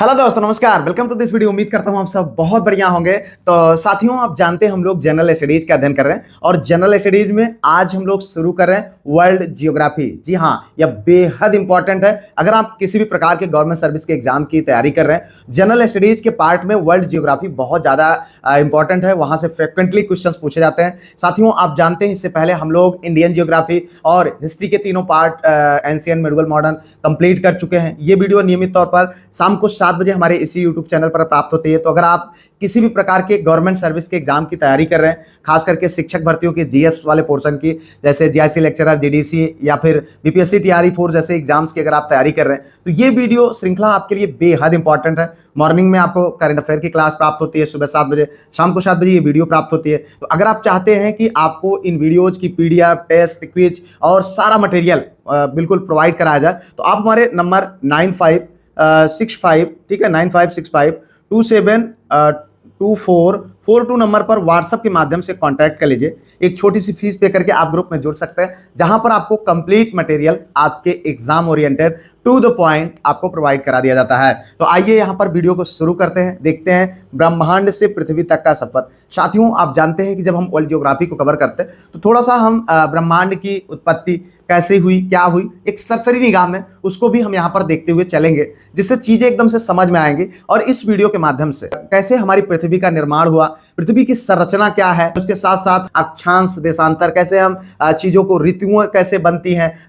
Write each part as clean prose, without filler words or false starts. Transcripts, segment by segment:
Hello दोस्तों, नमस्कार। Welcome to this video. उम्मीद करता हूं आप सब बहुत बढ़िया होंगे। तो साथियों, आप जानते हैं हम लोग जनरल स्टडीज का अध्ययन कर रहे हैं और जनरल स्टडीज में आज हम लोग शुरू कर रहे हैं वर्ल्ड जियोग्राफी। जी हाँ, यह बेहद इंपॉर्टेंट है। अगर आप किसी भी प्रकार के गवर्नमेंट सर्विस के एग्जाम की तैयारी कर रहे हैं, जनरल स्टडीज के पार्ट में वर्ल्ड जियोग्राफी बहुत ज्यादा इंपॉर्टेंट है। वहां से फ्रिक्वेंटली क्वेश्चन पूछे जाते हैं। साथियों, आप जानते हैं इससे पहले हम लोग इंडियन जियोग्राफी और हिस्ट्री के तीनों part ancient, medieval, modern complete कर चुके हैं। ये वीडियो नियमित तौर पर शाम को 7 बजे हमारे इसी यूट्यूब चैनल पर प्राप्त होती है। तो अगर आप किसी भी प्रकार के गवर्नमेंट सर्विस के एग्जाम की तैयारी कर रहे हैं, खास करके शिक्षक भर्तियों की जीएस वाले पोर्शन की, जैसे जीआईसी लेक्चरर, जीडीसी या फिर बीपीएससी टीआरई 4 जैसे एग्जाम्स की अगर आप तैयारी कर रहे हैं, तो ये वीडियो श्रृंखला आपके लिए बेहद इंपॉर्टेंट है। मॉर्निंग में आपको करंट अफेयर की क्लास प्राप्त होती है सुबह 7 बजे, शाम को 7 बजे ये वीडियो प्राप्त होती है। तो अगर आप चाहते हैं कि आपको इन वीडियोज की पीडीएफ, टेस्ट, क्विज और सारा मटेरियल बिल्कुल प्रोवाइड कराया जाए, तो आप हमारे नंबर 9565, ठीक है, 9565272442 नंबर पर व्हाट्सएप के माध्यम से कांटेक्ट कर लीजिए। एक छोटी सी फीस पे करके आप ग्रुप में जुड़ सकते हैं, जहां पर आपको कंप्लीट मटेरियल आपके exam oriented to the point आपको प्रोवाइड करा दिया जाता है। तो आइए यहां पर वीडियो को शुरू करते हैं। देखते हैं ब्रह्मांड से पृथ्वी तक का सफर। साथियों, आप जानते हैं कि जब हम वर्ल्ड ज्योग्राफी को कवर करते हैं तो थोड़ा सा हम ब्रह्मांड की उत्पत्ति कैसे हुई, क्या हुई, एक सरसरी निगाह में उसको भी हम यहां पर देखते हुए चलेंगे, जिससे चीजें एकदम से समझ में आएंगी। और इस वीडियो के माध्यम से कैसे हमारी पृथ्वी का निर्माण हुआ, पृथ्वी की संरचना क्या है, उसके साथ साथ अक्षांश, देशांतर, कैसे हम चीजों को, ऋतुओं कैसे बनती हैं,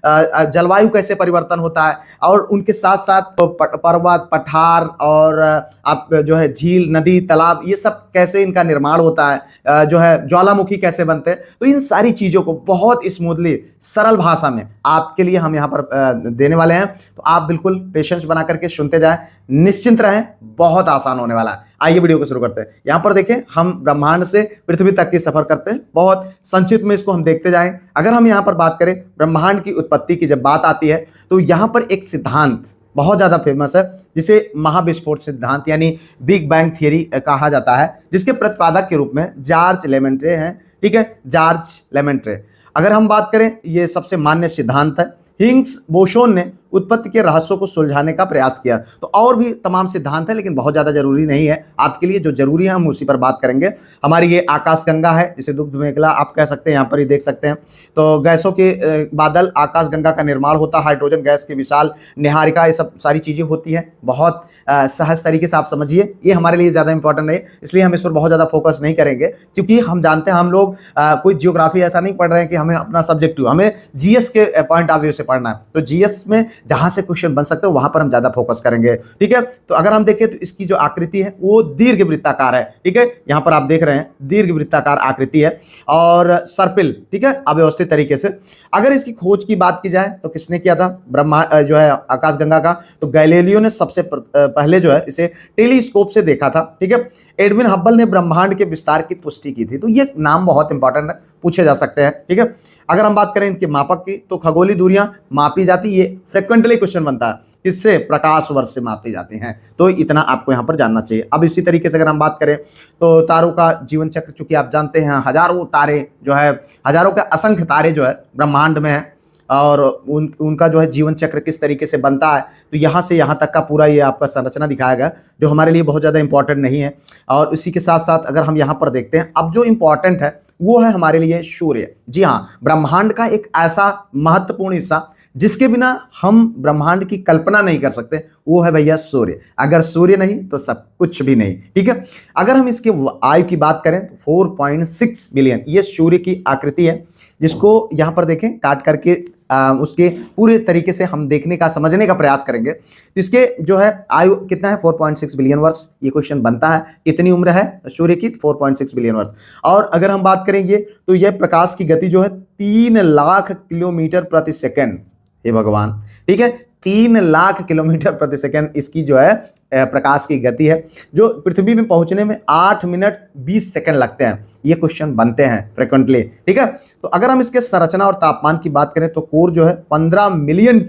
जलवायु कैसे परिवर्तन होता है, और उनके साथ साथ पर्वत, पठार और आप जो है झील, नदी, तालाब, ये सब कैसे इनका निर्माण होता है, जो है ज्वालामुखी कैसे बनते हैं। तो इन सारी चीजों को बहुत स्मूथली, सरल भाषा में आपके लिए हम यहाँ पर देने वाले हैं। तो आप बिल्कुल पेशेंस बना करके सुनते जाएं, निश्चिंत रहें, बहुत आसान होने वाला है। आइए वीडियो को शुरू करते हैं। यहां पर देखें, हम ब्रह्मांड से पृथ्वी तक की सफर करते हैं, बहुत संक्षिप्त में इसको हम देखते जाएं। अगर हम यहां पर बात करें ब्रह्मांड की उत्पत्ति की, जब बात आती है तो यहां पर एक सिद्धांत बहुत ज्यादा फेमस है, जिसे महाविस्फोट सिद्धांत यानी बिग बैंग थियरी कहा जाता है, जिसके प्रतिपादक के रूप में जॉर्ज लेमेंट्रे हैं। ठीक है, जॉर्ज लेमेंट्रे। अगर हम बात करें, ये सबसे मान्य सिद्धांत है। हिग्स बोसोन ने उत्पत्ति के रहस्यों को सुलझाने का प्रयास किया। तो और भी तमाम सिद्धांत है, लेकिन बहुत ज्यादा जरूरी नहीं है आपके लिए। जो जरूरी है हम उसी पर बात करेंगे। हमारी ये आकाशगंगा है, जिसे दुग्ध मेखला आप कह सकते हैं, यहाँ पर ही देख सकते हैं। तो गैसों के बादल, आकाशगंगा का निर्माण होता है, हाइड्रोजन गैस की विशाल निहारिका, ये सब सारी चीजें होती हैं। बहुत सहज तरीके से आप समझिए, ये हमारे लिए ज्यादा इंपॉर्टेंट नहीं, इसलिए हम इस पर बहुत ज्यादा फोकस नहीं करेंगे, क्योंकि हम जानते हैं हम लोग कोई जियोग्राफी ऐसा नहीं पढ़ रहे हैं कि हमें अपना सब्जेक्टिव, हमें जीएस के पॉइंट ऑफ व्यू से पढ़ना है। तो जीएस में जहां से क्वेश्चन बन सकते हो वहां पर हम ज्यादा फोकस करेंगे। ठीक है, तो अगर हम देखें तो इसकी जो आकृति है वो दीर्घ वृत्ताकार है। ठीक है, यहां पर आप देख रहे हैं दीर्घ वृत्ताकार आकृति है और सर्पिल, ठीक है, अव्यवस्थित तरीके से। अगर इसकी खोज की बात की जाए तो किसने किया था ब्रह्मांड जो है आकाशगंगा का, तो गैलीलियो ने सबसे पहले जो है इसे टेलीस्कोप से देखा था। ठीक है, एडविन हब्बल ने ब्रह्मांड के विस्तार की पुष्टि की थी। तो ये नाम बहुत इंपॉर्टेंट है, पूछे जा सकते हैं। ठीक है, अगर हम बात करें इनके मापक की, तो खगोलीय दूरियां मापी जाती, ये फ्रिक्वेंटली क्वेश्चन बनता है, इससे प्रकाश वर्ष से मापी जाती हैं। तो इतना आपको यहां पर जानना चाहिए। अब इसी तरीके से अगर हम बात करें तो तारों का जीवन चक्र, चूंकि आप जानते हैं हजारों तारे जो है, हजारों के असंख्य तारे जो है ब्रह्मांड में है, और उनका जो है जीवन चक्र किस तरीके से बनता है, तो यहाँ से यहाँ तक का पूरा ये आपका संरचना दिखाया गया, जो हमारे लिए बहुत ज़्यादा इंपॉर्टेंट नहीं है। और इसी के साथ साथ अगर हम यहाँ पर देखते हैं, अब जो इंपॉर्टेंट है वो है हमारे लिए सूर्य। जी हाँ, ब्रह्मांड का एक ऐसा महत्वपूर्ण हिस्सा जिसके बिना हम ब्रह्मांड की कल्पना नहीं कर सकते, वो है भैया सूर्य। अगर सूर्य नहीं तो सब कुछ भी नहीं। ठीक है, अगर हम इसके आयु की बात करें तो 4.6 बिलियन ये सूर्य की आकृति है, जिसको यहां पर देखें काट करके उसके पूरे तरीके से हम देखने का, समझने का प्रयास करेंगे। इसके जो है आयु कितना है, 4.6 बिलियन वर्ष। ये क्वेश्चन बनता है, इतनी उम्र है सूर्य की, 4.6 बिलियन वर्ष। और अगर हम बात करेंगे तो यह प्रकाश की गति जो है 3 लाख किलोमीटर प्रति सेकेंड। हे भगवान, ठीक है, 3 लाख किलोमीटर प्रति सेकेंड इसकी जो है प्रकाश की गति है, जो पृथ्वी में पहुंचने में 8 मिनट 20 सेकंड लगते हैं। ये क्वेश्चन बनते हैं फ्रिक्वेंटली। ठीक है, तो अगर हम इसके संरचना और तापमान की बात करें तो कोर जो है 15 मिलियन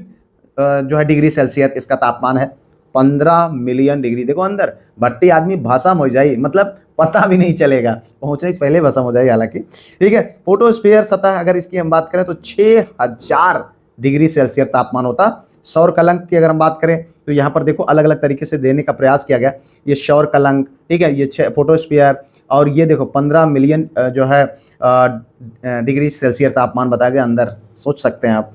जो है डिग्री सेल्सियस इसका तापमान है। 15 मिलियन डिग्री। देखो अंदर भट्टी आदमी भस्म हो जाए, मतलब पता भी नहीं चलेगा, पहुंचने से पहले भस्म हो जाएगी हालांकि। ठीक है, फोटोस्फीयर सतह अगर इसकी हम बात करें तो 6000 डिग्री सेल्सियस तापमान होता। सौर कलंक की अगर हम बात करें तो यहाँ पर देखो अलग अलग तरीके से देने का प्रयास किया गया। ये सौर कलंक, ठीक है, ये फोटोस्फीयर, और ये देखो 15 मिलियन जो है डिग्री सेल्सियस तापमान बताया गया अंदर, सोच सकते हैं आप।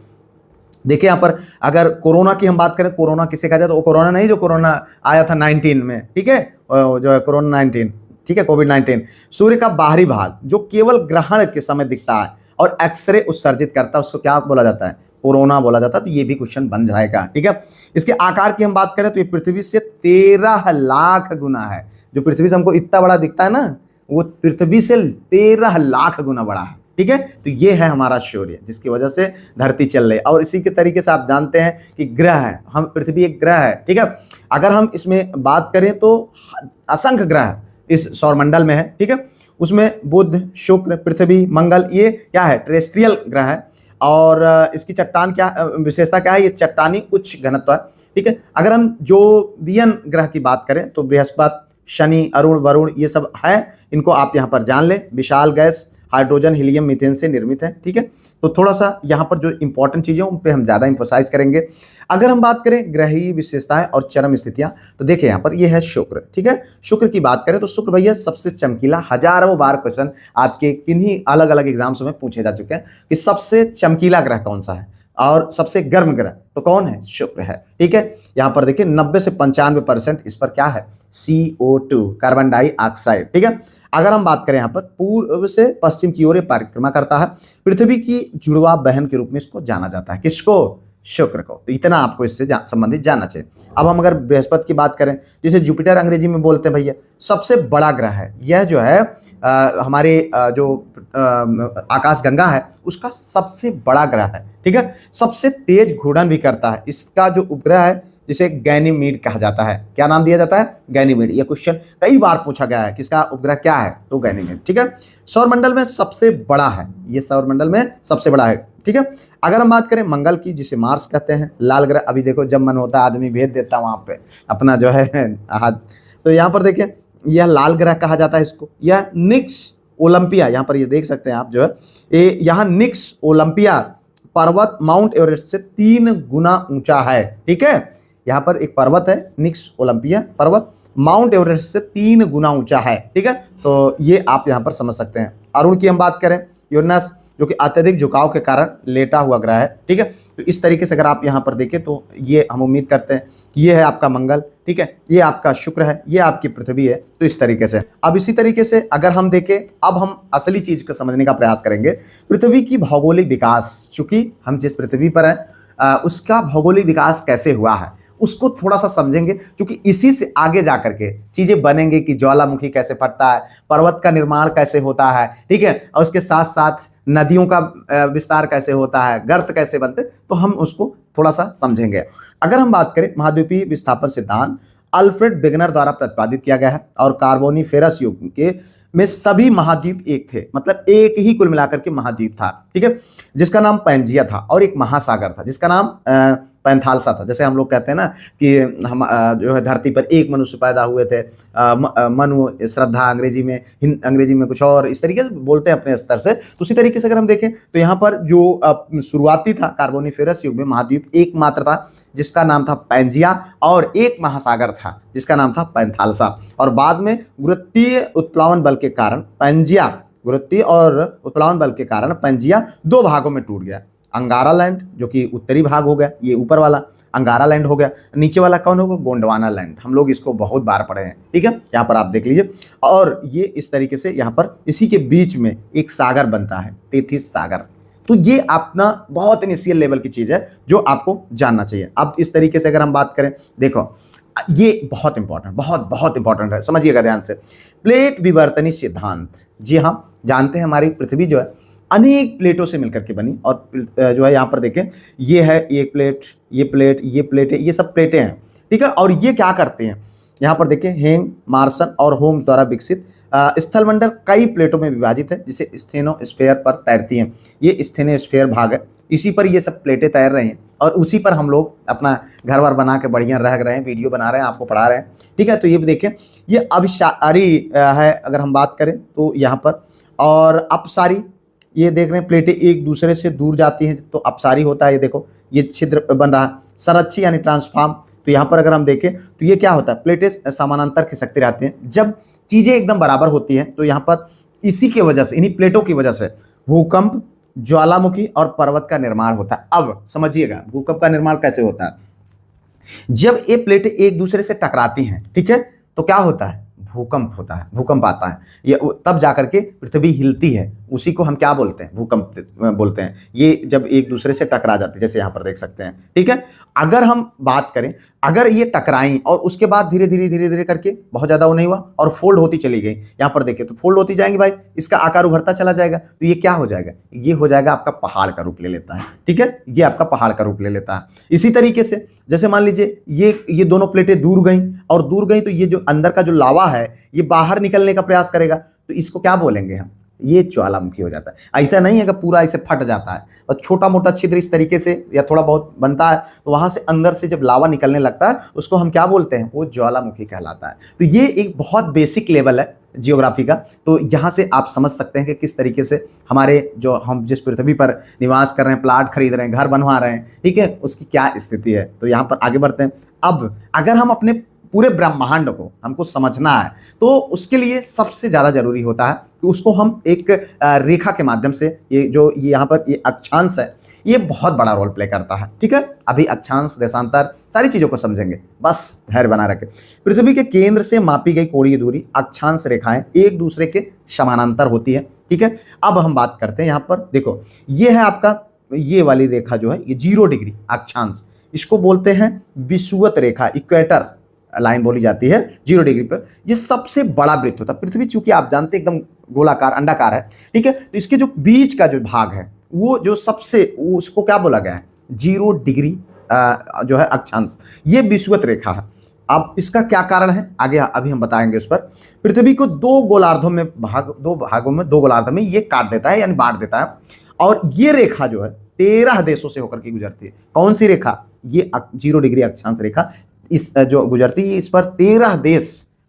देखिए यहाँ पर अगर कोरोना की हम बात करें, कोरोना किसे कहा जाता है, वो कोरोना नहीं जो कोरोना आया था 19 में, ठीक है, जो है कोरोना 19, ठीक है, कोविड-19। सूर्य का बाहरी भाग जो केवल ग्रहण के समय दिखता है और एक्सरे उत्सर्जित करता है, उसको क्या बोला जाता है, कोरोना बोला जाता है। तो ये भी क्वेश्चन बन जाएगा, ठीक है। इसके आकार की हम बात करें तो ये पृथ्वी से 13 लाख गुना है। जो पृथ्वी से हमको इतना बड़ा दिखता है ना, वो पृथ्वी से 13 लाख गुना बड़ा है, ठीक है। तो ये है हमारा सूर्य, जिसकी वजह से धरती चल रही है। और इसी के तरीके से आप जानते हैं कि ग्रह है, हम पृथ्वी एक ग्रह है, ठीक है। अगर हम इसमें बात करें तो असंख्य ग्रह इस सौरमंडल में है, ठीक है। उसमें बुध, शुक्र, पृथ्वी, मंगल, ये क्या है, टेरेस्ट्रियल ग्रह है। और इसकी चट्टान क्या विशेषता क्या है, ये चट्टानी उच्च घनत्व है, ठीक है। अगर हम जोवियन ग्रह की बात करें तो बृहस्पति, शनि, अरुण, वरुण, ये सब है, इनको आप यहाँ पर जान लें। विशाल गैस हाइड्रोजन, हीलियम, मीथेन से निर्मित है, ठीक है। तो थोड़ा सा यहाँ पर जो इंपॉर्टेंट चीजें उन पे हम ज्यादा इंफोसाइज करेंगे। अगर हम बात करें ग्रहीय विशेषताएं और चरम स्थितियां, तो देखिए यहाँ पर ये है शुक्र, ठीक है। शुक्र की बात करें तो शुक्र भैया सबसे चमकीला, हजारों बार क्वेश्चन आपके किन्हीं अलग अलग एग्जाम्स में पूछे जा चुके हैं कि सबसे चमकीला ग्रह कौन सा है और सबसे गर्म ग्रह तो कौन है, शुक्र है, ठीक है। यहाँ पर देखिए 90 से 95% इस पर क्या है, CO2, कार्बन डाइऑक्साइड, ठीक है। अगर हम बात करें यहाँ पर पूर्व से पश्चिम की ओर ये परिक्रमा करता है, पृथ्वी की जुड़वा बहन के रूप में इसको जाना जाता है, किसको, शुक्र को। तो इतना आपको इससे संबंधित जानना चाहिए। अब हम अगर बृहस्पति की बात करें, जिसे जुपिटर अंग्रेजी में बोलते हैं भैया, सबसे बड़ा ग्रह है। यह जो है हमारे जो आकाशगंगा है उसका सबसे बड़ा ग्रह है, ठीक है। सबसे तेज घूर्णन भी करता है। इसका जो उपग्रह है जिसे गैनीमीड कहा जाता है, क्या नाम दिया जाता है, गैनीमीड। यह क्वेश्चन कई बार पूछा गया है, किसका उपग्रह क्या है, तो गैनीमीड, ठीक है। सौरमंडल में सबसे बड़ा है, ये सौरमंडल में सबसे बड़ा है, ठीक है। अगर हम बात करें मंगल की, जिसे मार्स कहते हैं, लाल ग्रह, अभी देखो जब मन होता है आदमी भेज देता है वहां पे अपना जो है हाथ। तो यहाँ पर देखिए यह लाल ग्रह कहा जाता है इसको। यह निक्स ओलंपिया, यहाँ पर ये देख सकते हैं आप जो है, ये यहाँ निक्स ओलंपिया पर्वत माउंट एवरेस्ट से 3 गुना ऊंचा है, ठीक है। यहाँ पर एक पर्वत है निक्स ओलंपिया पर्वत, माउंट एवरेस्ट से 3 गुना ऊंचा है, ठीक है। तो ये आप यहाँ पर समझ सकते हैं। अरुण की हम बात करें, यूरेनस, जो कि अत्यधिक झुकाव के कारण लेटा हुआ ग्रह है, ठीक है। तो इस तरीके से अगर आप यहाँ पर देखें तो ये हम उम्मीद करते हैं कि ये है आपका मंगल, ठीक है, ये आपका शुक्र है, ये आपकी पृथ्वी है। तो इस तरीके से अब इसी तरीके से अगर हम देखें, अब हम असली चीज को समझने का प्रयास करेंगे, पृथ्वी की भौगोलिक विकास। चूंकि हम जिस पृथ्वी पर हैं उसका भौगोलिक विकास कैसे हुआ है उसको थोड़ा सा समझेंगे, क्योंकि इसी से आगे जाकर के चीजें बनेंगे कि ज्वालामुखी कैसे फटता है, पर्वत का निर्माण कैसे होता है, ठीक है, और उसके साथ साथ नदियों का विस्तार कैसे होता है, गर्त कैसे बनते, तो हम उसको थोड़ा सा समझेंगे। अगर हम बात करें महाद्वीपीय विस्थापन सिद्धांत अल्फ्रेड वेगनर द्वारा प्रतिपादित किया गया है, और कार्बोनिफेरस युग के में सभी महाद्वीप एक थे, मतलब एक ही कुल मिलाकर के महाद्वीप था, ठीक है, जिसका नाम पैंजिया था, और एक महासागर था जिसका नाम पैंथालसा था। जैसे हम लोग कहते हैं ना कि हम जो है धरती पर एक मनुष्य पैदा हुए थे, मनु श्रद्धा अंग्रेजी में, अंग्रेजी में कुछ और इस तरीके से बोलते हैं अपने स्तर से। तो उसी तरीके से अगर हम देखें तो यहाँ पर जो शुरुआती था कार्बोनिफेरस युग में महाद्वीप एक मात्र था जिसका नाम था पैंजिया, और एक महासागर था जिसका नाम था पैंथालसा। और बाद में गुरुत्वीय उत्प्लावन बल के कारण पैंजिया, गुरुत्वीय और उत्प्लावन बल के कारण पैंजिया 2 भागों में टूट गया। अंगारा लैंड जो कि उत्तरी भाग हो गया, ये ऊपर वाला अंगारा लैंड हो गया, नीचे वाला कौन होगा, गोंडवाना लैंड। हम लोग इसको बहुत बार पढ़े हैं, ठीक है, यहाँ पर आप देख लीजिए। और ये इस तरीके से यहाँ पर इसी के बीच में एक सागर बनता है, तेथिस सागर। तो ये अपना बहुत इनिशियल लेवल की चीज है जो आपको जानना चाहिए। अब इस तरीके से अगर हम बात करें, देखो ये बहुत इंपॉर्टेंट, बहुत इंपॉर्टेंट है, समझिएगा ध्यान से। प्लेट विवर्तनी सिद्धांत, जी हाँ, जानते हैं हमारी पृथ्वी जो है अनेक प्लेटों से मिलकर के बनी, और जो है यहाँ पर देखें ये है एक प्लेट, ये प्लेट, ये प्लेट है, ये सब प्लेटें हैं, ठीक है। और ये क्या करते हैं, यहाँ पर देखें हेंग, मार्सन और होम्स द्वारा विकसित स्थलमंडल कई प्लेटों में विभाजित है, जिसे स्टेनोस्फेयर पर तैरती हैं। ये स्टेनोस्फेयर भाग है, इसी पर ये सब प्लेटें तैर रही हैं, और उसी पर हम लोग अपना घर वर बना के बढ़िया रह रहे हैं, वीडियो बना रहे हैं, आपको पढ़ा रहे हैं, ठीक है। तो ये भी देखें, ये अभिसारी है अगर हम बात करें तो यहाँ पर, और अपसारी, ये देख रहे हैं प्लेटें एक दूसरे से दूर जाती हैं तो अपसारी होता है। ये देखो ये छिद्र बन रहा है। संरक्षी यानी ट्रांसफॉर्म, तो यहाँ पर अगर हम देखें तो ये क्या होता है, प्लेटें समानांतर खिसकती रहती हैं। जब चीजें एकदम बराबर होती हैं तो यहाँ पर इसी के वजह से, इन्हीं प्लेटों की वजह से भूकंप, ज्वालामुखी और पर्वत का निर्माण होता है। अब समझिएगा भूकंप का निर्माण कैसे होता है। जब ये प्लेटें एक दूसरे से टकराती हैं, ठीक है, तो क्या होता है, भूकंप होता है, भूकंप आता है। ये तब जाकर के पृथ्वी हिलती है, उसी को हम क्या बोलते हैं, भूकंप बोलते हैं। ये जब एक दूसरे से टकरा जाते हैं, जैसे यहाँ पर देख सकते हैं, ठीक है। अगर हम बात करें, अगर ये टकराई और उसके बाद धीरे धीरे करके बहुत ज्यादा वो नहीं हुआ और फोल्ड होती चली गई, यहाँ पर देखिए तो फोल्ड होती जाएंगी भाई, इसका आकार उभरता चला जाएगा, तो ये क्या हो जाएगा, ये हो जाएगा आपका पहाड़ का रूप ले लेता है, ठीक है, ये आपका पहाड़ का रूप ले लेता है। इसी तरीके से जैसे मान लीजिए ये दोनों प्लेटें दूर गई और दूर गई, तो ये जो अंदर का जो लावा है ये बाहर निकलने का प्रयास करेगा, तो इसको क्या बोलेंगे हम, ये ज्वालामुखी हो जाता है। ऐसा नहीं है कि पूरा ऐसे फट जाता है, और छोटा मोटा छिद्र इस तरीके से या थोड़ा बहुत बनता है, तो वहां से अंदर से जब लावा निकलने लगता है उसको हम क्या बोलते हैं, वो ज्वालामुखी कहलाता है। तो ये एक बहुत बेसिक लेवल है जियोग्राफी का। तो यहाँ से आप समझ सकते हैं कि किस तरीके से हमारे जो हम जिस पृथ्वी पर निवास कर रहे हैं, प्लाट खरीद रहे हैं, घर बनवा रहे हैं, ठीक है, उसकी क्या स्थिति है। तो यहाँ पर आगे बढ़ते हैं। अब अगर हम अपने पूरे ब्रह्मांड को हमको समझना है तो उसके लिए सबसे ज्यादा जरूरी होता है कि उसको हम एक रेखा के माध्यम से, ये यहाँ पर ये अक्षांश है, ये बहुत बड़ा रोल प्ले करता है, ठीक है। अभी अक्षांश, देशांतर, सारी चीजों को समझेंगे, बस धैर्य बना रखें। पृथ्वी के केंद्र से मापी गई कोणीय दूरी, अक्षांश रेखाएं एक दूसरे के समानांतर होती है, ठीक है। अब हम बात करते हैं, यहाँ पर देखो ये है आपका, ये वाली रेखा जो है ये 0 डिग्री अक्षांश, इसको बोलते हैं विषुवत रेखा, इक्वेटर लाइन बोली जाती है 0 डिग्री पर। ये सबसे बड़ा वृत्त होता है। पृथ्वी चूंकि आप जानते हैं एकदम गोलाकार अंडाकार है, ठीक है, तो इसके जो बीच का जो भाग है वो जो सबसे, उसको क्या बोला गया है, 0 डिग्री जो है अक्षांश, ये विषुवत रेखा है। अब इसका क्या कारण है आगे अभी हम बताएंगे उस पर। पृथ्वी को दो भागों में, दो गोलार्ध में ये काट देता है, यानी बांट देता है। और ये रेखा जो है 13 देशों से होकर के गुजरती है। कौन सी रेखा, ये 0 डिग्री अक्षांश रेखा इस जो गुजरती है, इस पर 13 देश,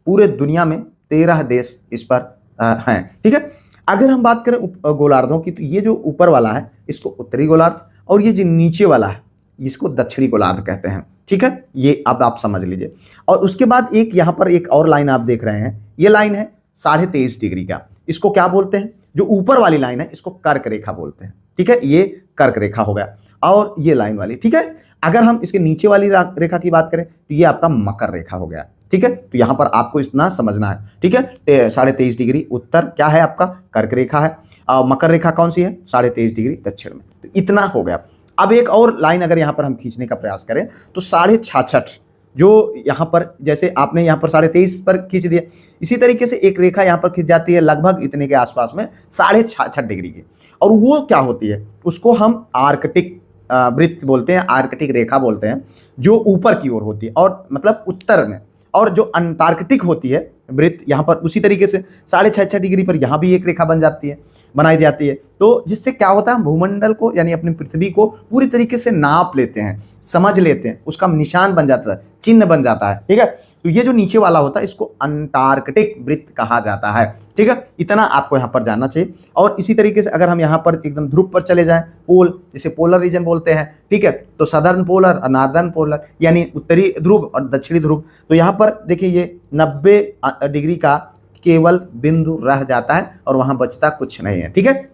पूरे दुनिया में 13 देश इस पर हैं, ठीक है। अगर हम बात करें गोलार्धों की, तो ये जो ऊपर वाला है इसको उत्तरी गोलार्ध, और ये जो नीचे वाला है इसको दक्षिणी गोलार्ध कहते हैं, ठीक है। ये अब आप समझ लीजिए। और उसके बाद एक यहाँ पर एक और लाइन आप देख रहे हैं, ये लाइन है 23.5 डिग्री का, इसको क्या बोलते हैं, जो ऊपर वाली लाइन है इसको कर्क रेखा बोलते हैं, ठीक है, ये कर्क रेखा हो गया। और ये लाइन वाली, ठीक है। अगर हम इसके नीचे वाली रेखा की बात करें तो ये आपका मकर रेखा हो गया, ठीक है। तो यहां पर आपको इतना समझना है, ठीक है। 23.5 डिग्री उत्तर क्या है आपका, कर्क रेखा है। और मकर रेखा कौन सी है, 23.5 डिग्री दक्षिण में। तो इतना हो गया। अब एक और लाइन अगर यहां पर हम खींचने का प्रयास करें तो 66.5, जो यहाँ पर जैसे आपने यहाँ पर 23.5 पर खींच दिया, इसी तरीके से एक रेखा यहाँ पर खींच जाती है लगभग इतने के आसपास में 66.5 डिग्री की, और वो क्या होती है, उसको हम आर्कटिक वृत्त बोलते हैं, आर्कटिक रेखा बोलते हैं, जो ऊपर की ओर होती है और मतलब उत्तर में। और जो अंटार्कटिक होती है वृत्त, यहाँ पर उसी तरीके से 66.5 डिग्री पर यहाँ भी एक रेखा बनाई जाती है। तो जिससे क्या होता है, भूमंडल को यानी अपनी पृथ्वी को पूरी तरीके से नाप लेते हैं, समझ लेते हैं, उसका निशान बन जाता है, चिन्ह बन जाता है, ठीक है। तो ये जो नीचे वाला होता है इसको अंटार्कटिक वृत्त कहा जाता है, ठीक है। इतना आपको यहाँ पर जानना चाहिए। और इसी तरीके से अगर हम यहाँ पर एकदम ध्रुव पर चले जाएं, पोल, जिसे पोलर रीजन बोलते हैं, ठीक है, तो सदर्न पोलर और नॉर्दर्न पोलर यानी उत्तरी ध्रुव और दक्षिणी ध्रुव। तो यहाँ पर देखिए ये 90 डिग्री का केवल बिंदु रह जाता है और वहां बचता कुछ नहीं है, ठीक है।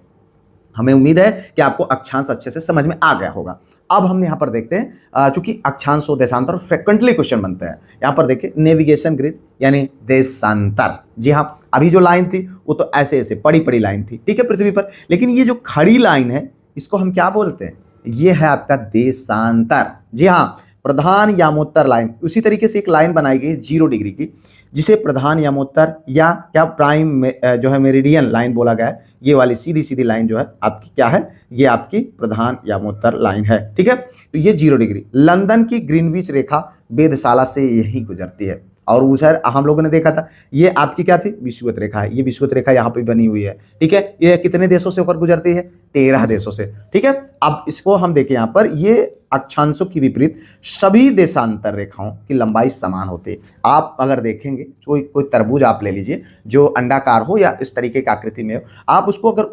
हमें उम्मीद है कि आपको अक्षांश अच्छे से समझ में आ गया होगा। अब हम यहाँ पर देखते हैं, चूंकि अक्षांश और देशांतर फ्रिक्वेंटली क्वेश्चन बनते हैं। यहाँ पर देखिए नेविगेशन ग्रिड यानी देशांतर। जी हाँ, अभी जो लाइन थी वो तो ऐसे ऐसे बड़ी लाइन थी, ठीक है, पृथ्वी पर। लेकिन ये जो खड़ी लाइन है इसको हम क्या बोलते हैं, ये है आपका देशांतर। जी हाँ, प्रधान यामोत्तर लाइन। उसी तरीके से एक लाइन बनाई गई 0 डिग्री की, जिसे प्रधान यामोत्तर या क्या प्राइम में जो है मेरिडियन लाइन बोला गया है। ये वाली सीधी लाइन जो है आपकी क्या है, ये आपकी प्रधान यामोत्तर लाइन है, ठीक है। तो ये 0 डिग्री। लंदन की ग्रीनविच रेखा वेधशाला से यही गुजरती है। और वो सर हम लोगों ने देखा था, ये आपकी क्या थी, विषुवत रेखा है। ये विषुवत रेखा यहाँ पे बनी हुई है, ठीक है। ये कितने देशों से होकर गुजरती है, 13 देशों से। ठीक है, अब इसको हम देखें यहाँ पर, ये अक्षांशों की विपरीत सभी देशांतर रेखाओं की लंबाई समान होती है। आप अगर देखेंगे कोई तरबूज आप ले लीजिए जो अंडाकार हो या इस तरीके की आकृति में हो, आप उसको अगर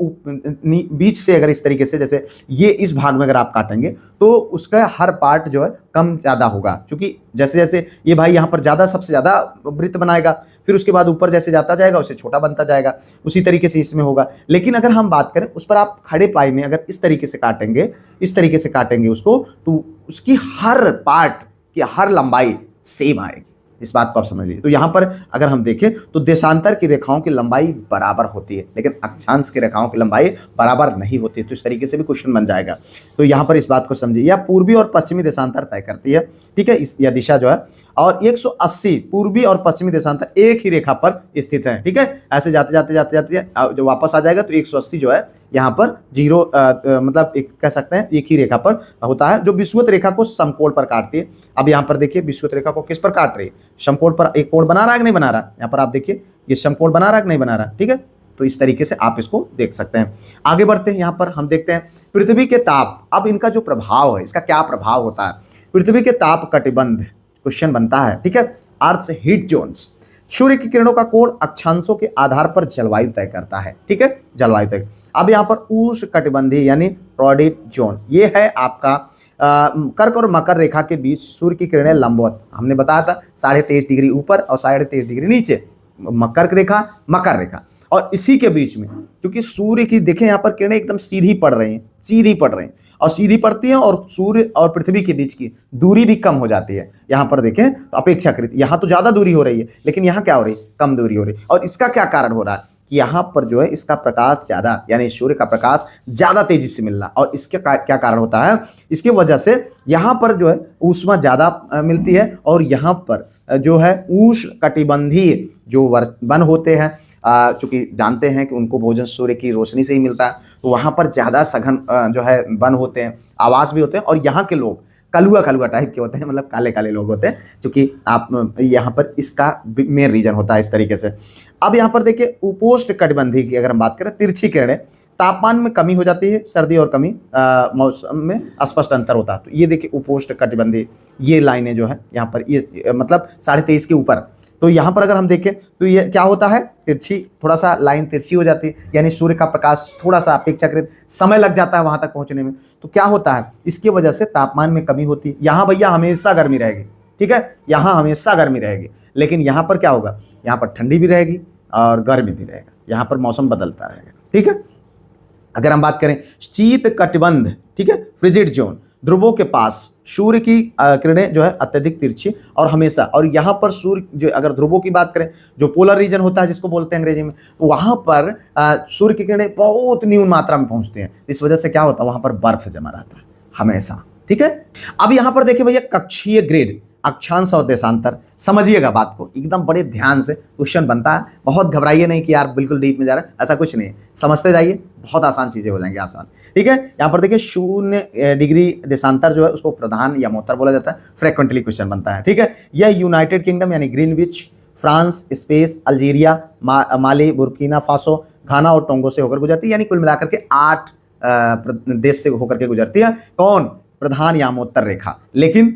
बीच से अगर इस तरीके से, जैसे ये इस भाग में अगर आप काटेंगे तो उसका हर पार्ट जो है कम ज्यादा होगा, क्योंकि जैसे जैसे ये भाई यहाँ पर ज्यादा, सबसे ज्यादा वृत्त बनाएगा, फिर उसके बाद ऊपर जैसे जाता जाएगा उससे छोटा बनता जाएगा, उसी तरीके से इसमें होगा। लेकिन अगर हम बात करें उस पर, आप खड़े पाई में अगर इस तरीके से काटेंगे, इस तरीके से काटेंगे उसको, तो उसकी हर पार्ट की हर लंबाई सेम आएगी। इस बात को आप समझ लीजिए। तो यहां पर अगर हम देखें तो देशांतर की रेखाओं की लंबाई बराबर होती है, लेकिन अक्षांश की रेखाओं की लंबाई बराबर नहीं होती है। तो इस तरीके से भी क्वेश्चन बन जाएगा। तो यहां पर इस बात को समझिए, यह पूर्वी और पश्चिमी देशांतर तय करती है। ठीक है, यह दिशा जो है, और 180 पूर्वी और पश्चिमी देशांतर एक ही रेखा पर स्थित है। ठीक है, ऐसे जाते जाते जाते जाते जो वापस आ जाएगा तो 180 जो है यहाँ पर जीरो, मतलब एक कह सकते हैं एक ही रेखा पर होता है, जो विषुवत रेखा को समकोण पर काटती है। अब यहाँ पर देखिए विषुवत रेखा को किस पर काट रही है, समकोण पर। एक कोण बना रहा है कि नहीं बना रहा, यहाँ पर आप देखिए ये समकोण बना रहा है कि नहीं बना रहा। ठीक है, तो इस तरीके से आप इसको देख सकते हैं। आगे बढ़ते हैं, यहाँ पर हम देखते हैं पृथ्वी के ताप। अब इनका जो प्रभाव है, इसका क्या प्रभाव होता है। पृथ्वी के ताप कटिबंध क्वेश्चन बनता है। ठीक है, अर्थ हीट जोन्स, सूर्य की किरणों का कोण अक्षांशों के आधार पर जलवायु तय करता है। ठीक है, जलवायु तय। अब यहाँ पर उष्ण कटिबंधी यानी टॉर्डिड जोन, ये है आपका कर्क और मकर रेखा के बीच सूर्य की किरणें लंबवत, हमने बताया था 23.5 डिग्री ऊपर और 23.5 डिग्री नीचे, कर्क रेखा मकर रेखा। और इसी के बीच में, क्योंकि सूर्य की देखें यहाँ पर किरणें एकदम सीधी पड़ रही हैं, सीधी पड़ रही हैं, और सीधी पड़ती हैं, और सूर्य और पृथ्वी के बीच की दूरी भी कम हो जाती है। यहाँ पर देखें तो अपेक्षाकृत यहाँ तो ज्यादा दूरी हो रही है, लेकिन यहाँ क्या हो रही है, कम दूरी हो रही है। और इसका क्या कारण हो रहा है कि यहाँ पर जो है इसका प्रकाश ज्यादा, यानी सूर्य का प्रकाश ज्यादा तेजी से मिलना। और इसके क्या कारण होता है, इसकी वजह से यहाँ पर जो है ऊष्मा ज्यादा मिलती है, और यहाँ पर जो है उष्ण कटिबंधीय जो वन होते हैं, चूंकि जानते हैं कि उनको भोजन सूर्य की रोशनी से ही मिलता है, तो वहां पर ज्यादा सघन जो है वन होते हैं, आवास भी होते हैं, और यहाँ के लोग कलुआ कलुआ टाइप के होते हैं, मतलब काले काले लोग होते हैं, क्योंकि आप यहाँ पर इसका मेन रीजन होता है इस तरीके से। अब यहाँ पर देखिए उपोष्ण कटिबंधी की अगर हम बात करें, तिरछी किरणें, तापमान में कमी हो जाती है, सर्दी और कमी मौसम में स्पष्ट अंतर होता है। तो ये देखिए उपोष्ण कटिबंधी, ये लाइनें जो है यहाँ पर, ये मतलब 23.5 के ऊपर। तो यहाँ पर अगर हम देखें तो ये क्या होता है, तिरछी, थोड़ा सा लाइन तिरछी हो जाती है, यानी सूर्य का प्रकाश थोड़ा सा अपेक्षाकृत समय लग जाता है वहां तक पहुंचने में। तो क्या होता है, इसकी वजह से तापमान में कमी होती है। यहाँ भैया हमेशा गर्मी रहेगी, ठीक है, यहाँ हमेशा गर्मी रहेगी, लेकिन यहाँ पर क्या होगा, यहाँ पर ठंडी भी रहेगी और गर्मी भी रहेगा, यहाँ पर मौसम बदलता रहेगा। ठीक है, अगर हम बात करें शीत कटिबंध, ठीक है, फ्रिजिड जोन, ध्रुवों के पास सूर्य की किरणें जो है अत्यधिक तिरछी और हमेशा, और यहाँ पर सूर्य जो, अगर ध्रुवों की बात करें, जो पोलर रीजन होता है जिसको बोलते हैं अंग्रेजी में, तो वहाँ पर सूर्य की किरणें बहुत न्यून मात्रा में पहुंचती हैं। इस वजह से क्या होता है, वहाँ पर बर्फ जमा रहता है हमेशा। ठीक है, अब यहाँ पर देखिए भैया कक्षीय ग्रिड, अक्षांश और देशांतर, समझिएगा बात को एकदम बड़े ध्यान से, क्वेश्चन बनता है। बहुत घबराइए नहीं कि यार बिल्कुल डीप में जा रहा है, ऐसा कुछ नहीं है, समझते जाइए, बहुत आसान चीजें हो जाएंगी आसान। ठीक है, यहाँ पर देखिए 0 डिग्री देशांतर जो है उसको प्रधान या मोहत्तर बोला जाता है, फ्रिक्वेंटली क्वेश्चन बनता है। ठीक है, यह यूनाइटेड किंगडम यानी ग्रीनविच, फ्रांस, स्पेस, अल्जीरिया, माली, बुर्किना फासो, घाना और टोंगो से होकर गुजरती है, यानी कुल मिलाकर के 8 देश से होकर के गुजरती है। कौन, प्रधान यामोत्तर रेखा। लेकिन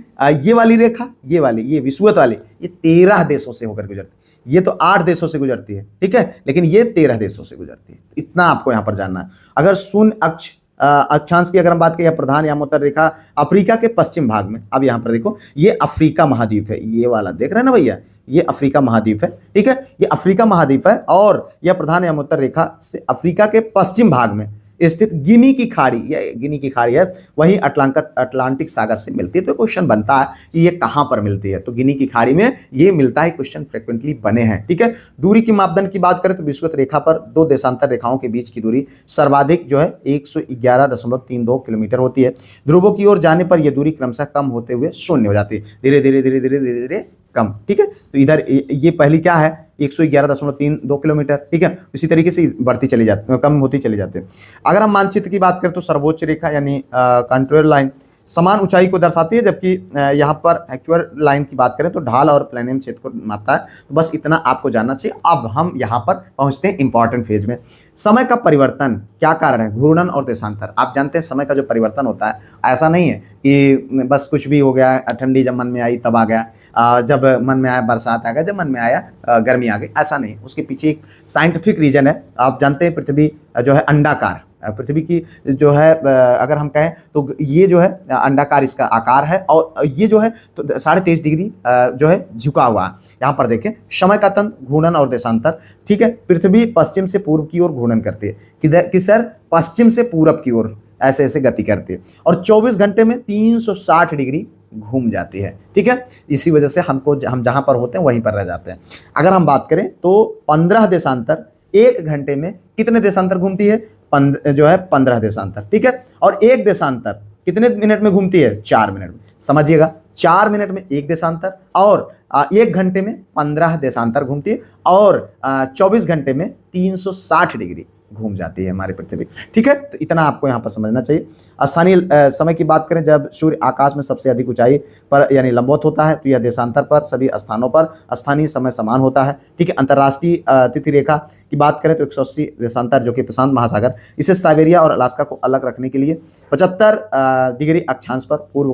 ये वाली रेखा, ये वाली, ये विषुवत वाली, ये 13 देशों से होकर गुजरती है। ये तो 8 देशों से गुजरती है, ठीक है, लेकिन ये 13 देशों से गुजरती है। इतना आपको यहाँ पर जानना है। अगर शून्य अक्ष अक्षांश की अगर हम बात करें, प्रधान यामोत्तर रेखा अफ्रीका के पश्चिम भाग में। अब यहाँ पर देखो, ये अफ्रीका महाद्वीप है, ये वाला देख रहे हैं ना भैया, ये अफ्रीका महाद्वीप है। ठीक है, ये अफ्रीका महाद्वीप है, और यह प्रधान यामोत्तर रेखा से अफ्रीका के पश्चिम भाग में स्थित गिनी की खाड़ी, ये गिनी की खाड़ी है, वही अटलांटिक सागर से मिलती है। तो क्वेश्चन बनता है कि ये कहां पर मिलती है, तो गिनी की खाड़ी में ये मिलता है। क्वेश्चन फ्रिक्वेंटली बने हैं। ठीक है, दूरी की मापदंड की बात करें तो विषुवत रेखा पर 2 देशांतर रेखाओं के बीच की दूरी सर्वाधिक जो है 111.32 किलोमीटर होती है। ध्रुवों की ओर जाने पर यह दूरी क्रमशः कम होते हुए 0 हो जाती है, धीरे धीरे धीरे धीरे धीरे धीरे कम। ठीक है, तो इधर ये पहली क्या है, 111.32 किलोमीटर। ठीक है, इसी तरीके से बढ़ती चली जाती, कम होती चली जाती है। अगर हम मानचित्र की बात करें तो सर्वोच्च रेखा यानी कंट्रोल लाइन समान ऊंचाई को दर्शाती है, जबकि यहाँ पर एक्चुअल लाइन की बात करें तो ढाल और प्लेनियम क्षेत्र को मापता है। तो बस इतना आपको जानना चाहिए। अब हम यहाँ पर पहुँचते हैं इंपॉर्टेंट फेज में। समय का परिवर्तन क्या कारण है? घूर्णन और देशांतर। आप जानते हैं समय का जो परिवर्तन होता है, ऐसा नहीं है कि बस कुछ भी हो गया, ठंडी जब मन में आई तब आ गया, जब मन में आया बरसात आ गया, जब मन में आया गर्मी आ गई, ऐसा नहीं। उसके पीछे एक साइंटिफिक रीजन है। आप जानते हैं पृथ्वी जो है अंडाकार, पृथ्वी की जो है अगर हम कहें तो ये जो है अंडाकार इसका आकार है, और ये जो है तो 23.5 डिग्री जो है झुका हुआ है। यहाँ पर देखें समय का तंत्र, घूर्णन और देशांतर। ठीक है, पृथ्वी पश्चिम से पूर्व की ओर घूर्णन करती है। किधर? पश्चिम से पूरब की ओर ऐसे ऐसे गति करती है, और 24 घंटे में 360 डिग्री घूम जाती है। ठीक है, इसी वजह से हम जहां पर होते हैं वहीं पर रह जाते हैं। अगर हम बात करें तो 15 देशांतर 1 घंटे में कितने देशांतर घूमती है? 15 देशांतर। ठीक है, और एक देशांतर कितने मिनट में घूमती है? 4 मिनट में। समझिएगा, 4 मिनट में एक देशांतर, और 1 घंटे में 15 देशांतर घूमती है, और 24 घंटे में 360 डिग्री घूम जाती है हमारी पृथ्वी। ठीक है, तो इतना आपको यहाँ पर समझना चाहिए। स्थानीय समय की बात करें, जब सूर्य आकाश में सबसे अधिक ऊंचाई पर यानी लंबवत होता है, तो यह देशांतर पर सभी स्थानों पर स्थानीय समय समान होता है। ठीक है, अंतर्राष्ट्रीय तिथि रेखा की बात करें तो 180 देशांतर, जो कि प्रशांत महासागर, इसे साइबेरिया और अलास्का को अलग रखने के लिए 75 डिग्री अक्षांश पर पूर्व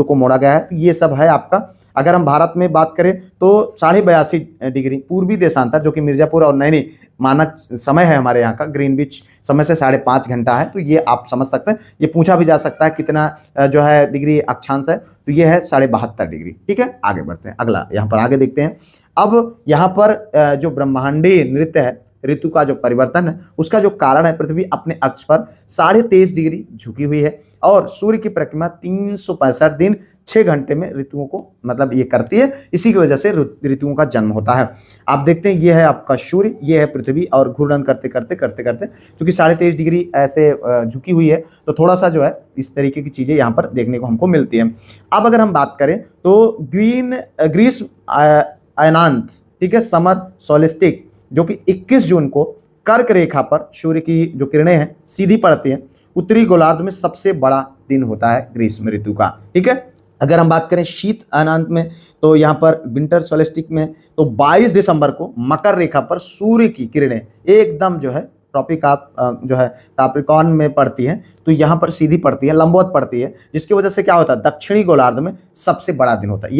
को मोड़ा गया है। ये सब है आपका। अगर हम भारत में बात करें तो 82.5 डिग्री पूर्वी देशांतर, जो कि मिर्जापुर और नैनी मानक समय है हमारे यहाँ का, ग्रीनविच समय से 5.5 घंटा है। तो ये आप समझ सकते हैं। ये पूछा भी जा सकता है कितना जो है डिग्री अक्षांश है, तो ये है 72.5 डिग्री। ठीक है, आगे बढ़ते हैं, अगला यहाँ पर आगे देखते हैं। अब यहाँ पर जो ब्रह्मांडीय नृत्य है, ऋतु का जो परिवर्तन है, उसका जो कारण है, पृथ्वी अपने अक्ष पर 23.5 डिग्री झुकी हुई है, और सूर्य की परिक्रमा 365 दिन 6 घंटे में ऋतुओं को ये करती है। इसी की वजह से ऋतुओं का जन्म होता है। आप देखते हैं, ये है आपका सूर्य, ये है पृथ्वी, और घूर्णन करते करते क्योंकि 23.5 डिग्री ऐसे झुकी हुई है, तो थोड़ा सा जो है इस तरीके की चीजें यहाँ पर देखने को हमको मिलती हैं। अब अगर हम बात करें तो ग्रीष्म अयनांत, ठीक है, समर सोलिस्टिक, जो कि 21 जून को कर्क रेखा पर सूर्य की जो किरणें हैं सीधी पड़ती हैं, उत्तरी गोलार्ध में सबसे बड़ा दिन होता है ग्रीष्म ऋतु का। ठीक है, अगर हम बात करें शीत अयनांत में, तो यहाँ पर विंटर सोलिस्टिक में तो 22 दिसंबर को मकर रेखा पर सूर्य की किरणें एकदम जो है ट्रॉपिक जो है कैप्रिकॉर्न में पड़ती है, तो यहाँ पर सीधी पड़ती है, लंबवत पड़ती है, जिसकी वजह से क्या होता है, दक्षिणी गोलार्ध में सबसे बड़ा दिन होता है।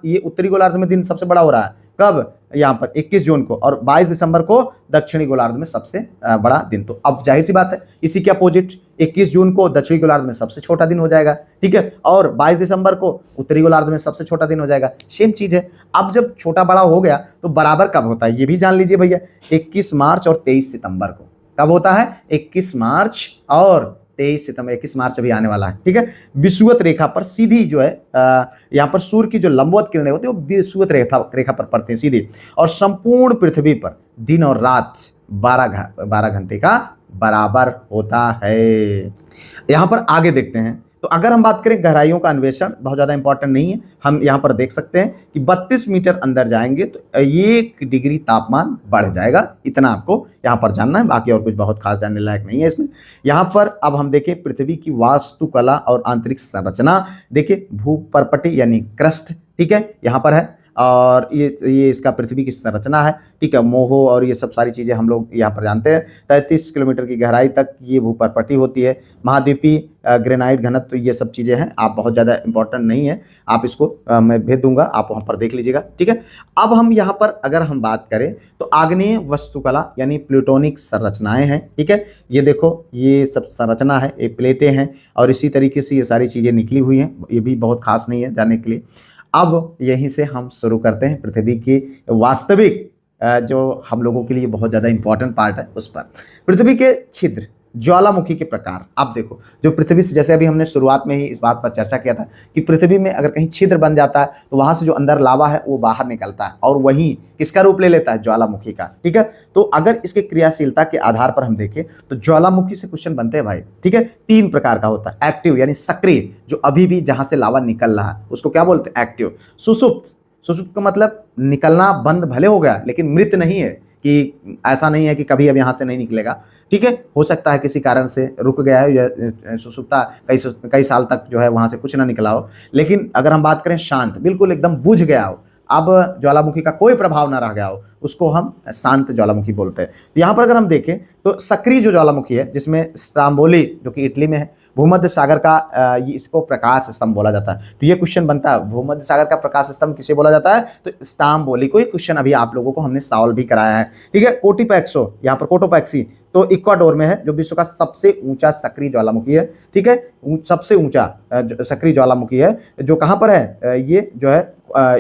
ये उत्तरी गोलार्ध में दिन सबसे बड़ा हो रहा है कब? यहाँ पर 21 जून को, और 22 दिसंबर को दक्षिणी गोलार्ध में सबसे बड़ा दिन। तो अब जाहिर सी बात है, इसी के अपोजिट 21 जून को दक्षिणी गोलार्ध में सबसे छोटा दिन हो जाएगा। ठीक है, और 22 दिसंबर को उत्तरी गोलार्ध में सबसे छोटा दिन हो जाएगा। सेम चीज है। अब जब छोटा बड़ा हो गया तो बराबर कब होता है, ये भी जान लीजिए भैया, 21 मार्च और 23 सितंबर को। कब होता है? 21 मार्च और 23 सितंबर। 21 मार्च अभी आने वाला है। ठीक है, विषुवत रेखा पर सीधी जो है यहाँ पर सूर्य की जो लंबवत किरणें होती है वो विषुवत रेखा पर पड़ती है सीधी, और संपूर्ण पृथ्वी पर दिन और रात 12 घंटे का बराबर होता है। यहाँ पर आगे देखते हैं, तो अगर हम बात करें गहराइयों का अन्वेषण, बहुत ज़्यादा इंपॉर्टेंट नहीं है। हम यहाँ पर देख सकते हैं कि 32 मीटर अंदर जाएंगे तो 1 डिग्री तापमान बढ़ जाएगा। इतना आपको यहाँ पर जानना है, बाकी और कुछ बहुत खास जानने लायक नहीं है इसमें। यहाँ पर अब हम देखें पृथ्वी की वास्तुकला और आंतरिक संरचना। देखिए भूपर्पटी यानी क्रस्ट, ठीक है, यहाँ पर है, और ये इसका पृथ्वी की संरचना है। ठीक है, मोहो और ये सब सारी चीज़ें हम लोग यहाँ पर जानते हैं। 33 किलोमीटर की गहराई तक ये भूपर्पटी होती है। महाद्वीपीय ग्रेनाइट घनत्व, तो ये सब चीज़ें हैं, आप बहुत ज़्यादा इंपॉर्टेंट नहीं है, आप इसको मैं भेज दूंगा, आप वहाँ पर देख लीजिएगा। ठीक है, अब हम यहाँ पर अगर हम बात करें तो आग्नेय वास्तुकला यानी प्लूटोनिक संरचनाएं हैं। ठीक है, ये देखो ये सब संरचना है, ये प्लेटें हैं, और इसी तरीके से ये सारी चीज़ें निकली हुई हैं। ये भी बहुत खास नहीं है जानने के लिए। अब यहीं से हम शुरू करते हैं पृथ्वी की वास्तविक जो हम लोगों के लिए बहुत ज़्यादा इंपॉर्टेंट पार्ट है उस पर। पृथ्वी के छिद्र, ज्वालामुखी के प्रकार। आप देखो, जो पृथ्वी से, जैसे अभी हमने शुरुआत में ही इस बात पर चर्चा किया था कि पृथ्वी में अगर कहीं छिद्र बन जाता है तो वहां से जो अंदर लावा है वो बाहर निकलता है, और वही किसका रूप ले लेता है? ज्वालामुखी का। ठीक है, तो अगर इसके क्रियाशीलता के आधार पर हम देखें तो ज्वालामुखी से क्वेश्चन बनते हैं भाई। ठीक है, 3 प्रकार का होता है। एक्टिव यानी सक्रिय, जो अभी भी जहां से लावा निकल रहा है उसको क्या बोलते हैं? एक्टिव। सुसुप्त, सुसुप्त का मतलब निकलना बंद भले हो गया लेकिन मृत नहीं है, कि ऐसा नहीं है कि कभी अब यहाँ से नहीं निकलेगा, ठीक है। हो सकता है किसी कारण से रुक गया है या सुसुप्ता कई साल तक जो है वहाँ से कुछ ना निकला हो, लेकिन अगर हम बात करें शांत, बिल्कुल एकदम बुझ गया हो, अब ज्वालामुखी का कोई प्रभाव ना रह गया हो, उसको हम शांत ज्वालामुखी बोलते हैं। तो यहाँ पर अगर हम देखें तो सक्रिय जो ज्वालामुखी है, जिसमें स्ट्राम्बोली जो कि इटली में है, भूमध्य सागर का ये इसको प्रकाश स्तंभ बोला जाता है। तो ये क्वेश्चन बनता है, भूमध्य सागर का प्रकाश स्तंभ किसे बोला जाता है, तो स्ट्राम्बोली को। ये क्वेश्चन अभी आप लोगों को हमने सॉल्व भी कराया है, ठीक है। कोटीपैक्सो, यहाँ पर कोटोपैक्सी तो इक्वाडोर में है, जो विश्व का सबसे ऊंचा सक्रिय ज्वालामुखी है, ठीक है। सबसे ऊंचा सक्रिय ज्वालामुखी है, जो कहाँ पर है, ये जो है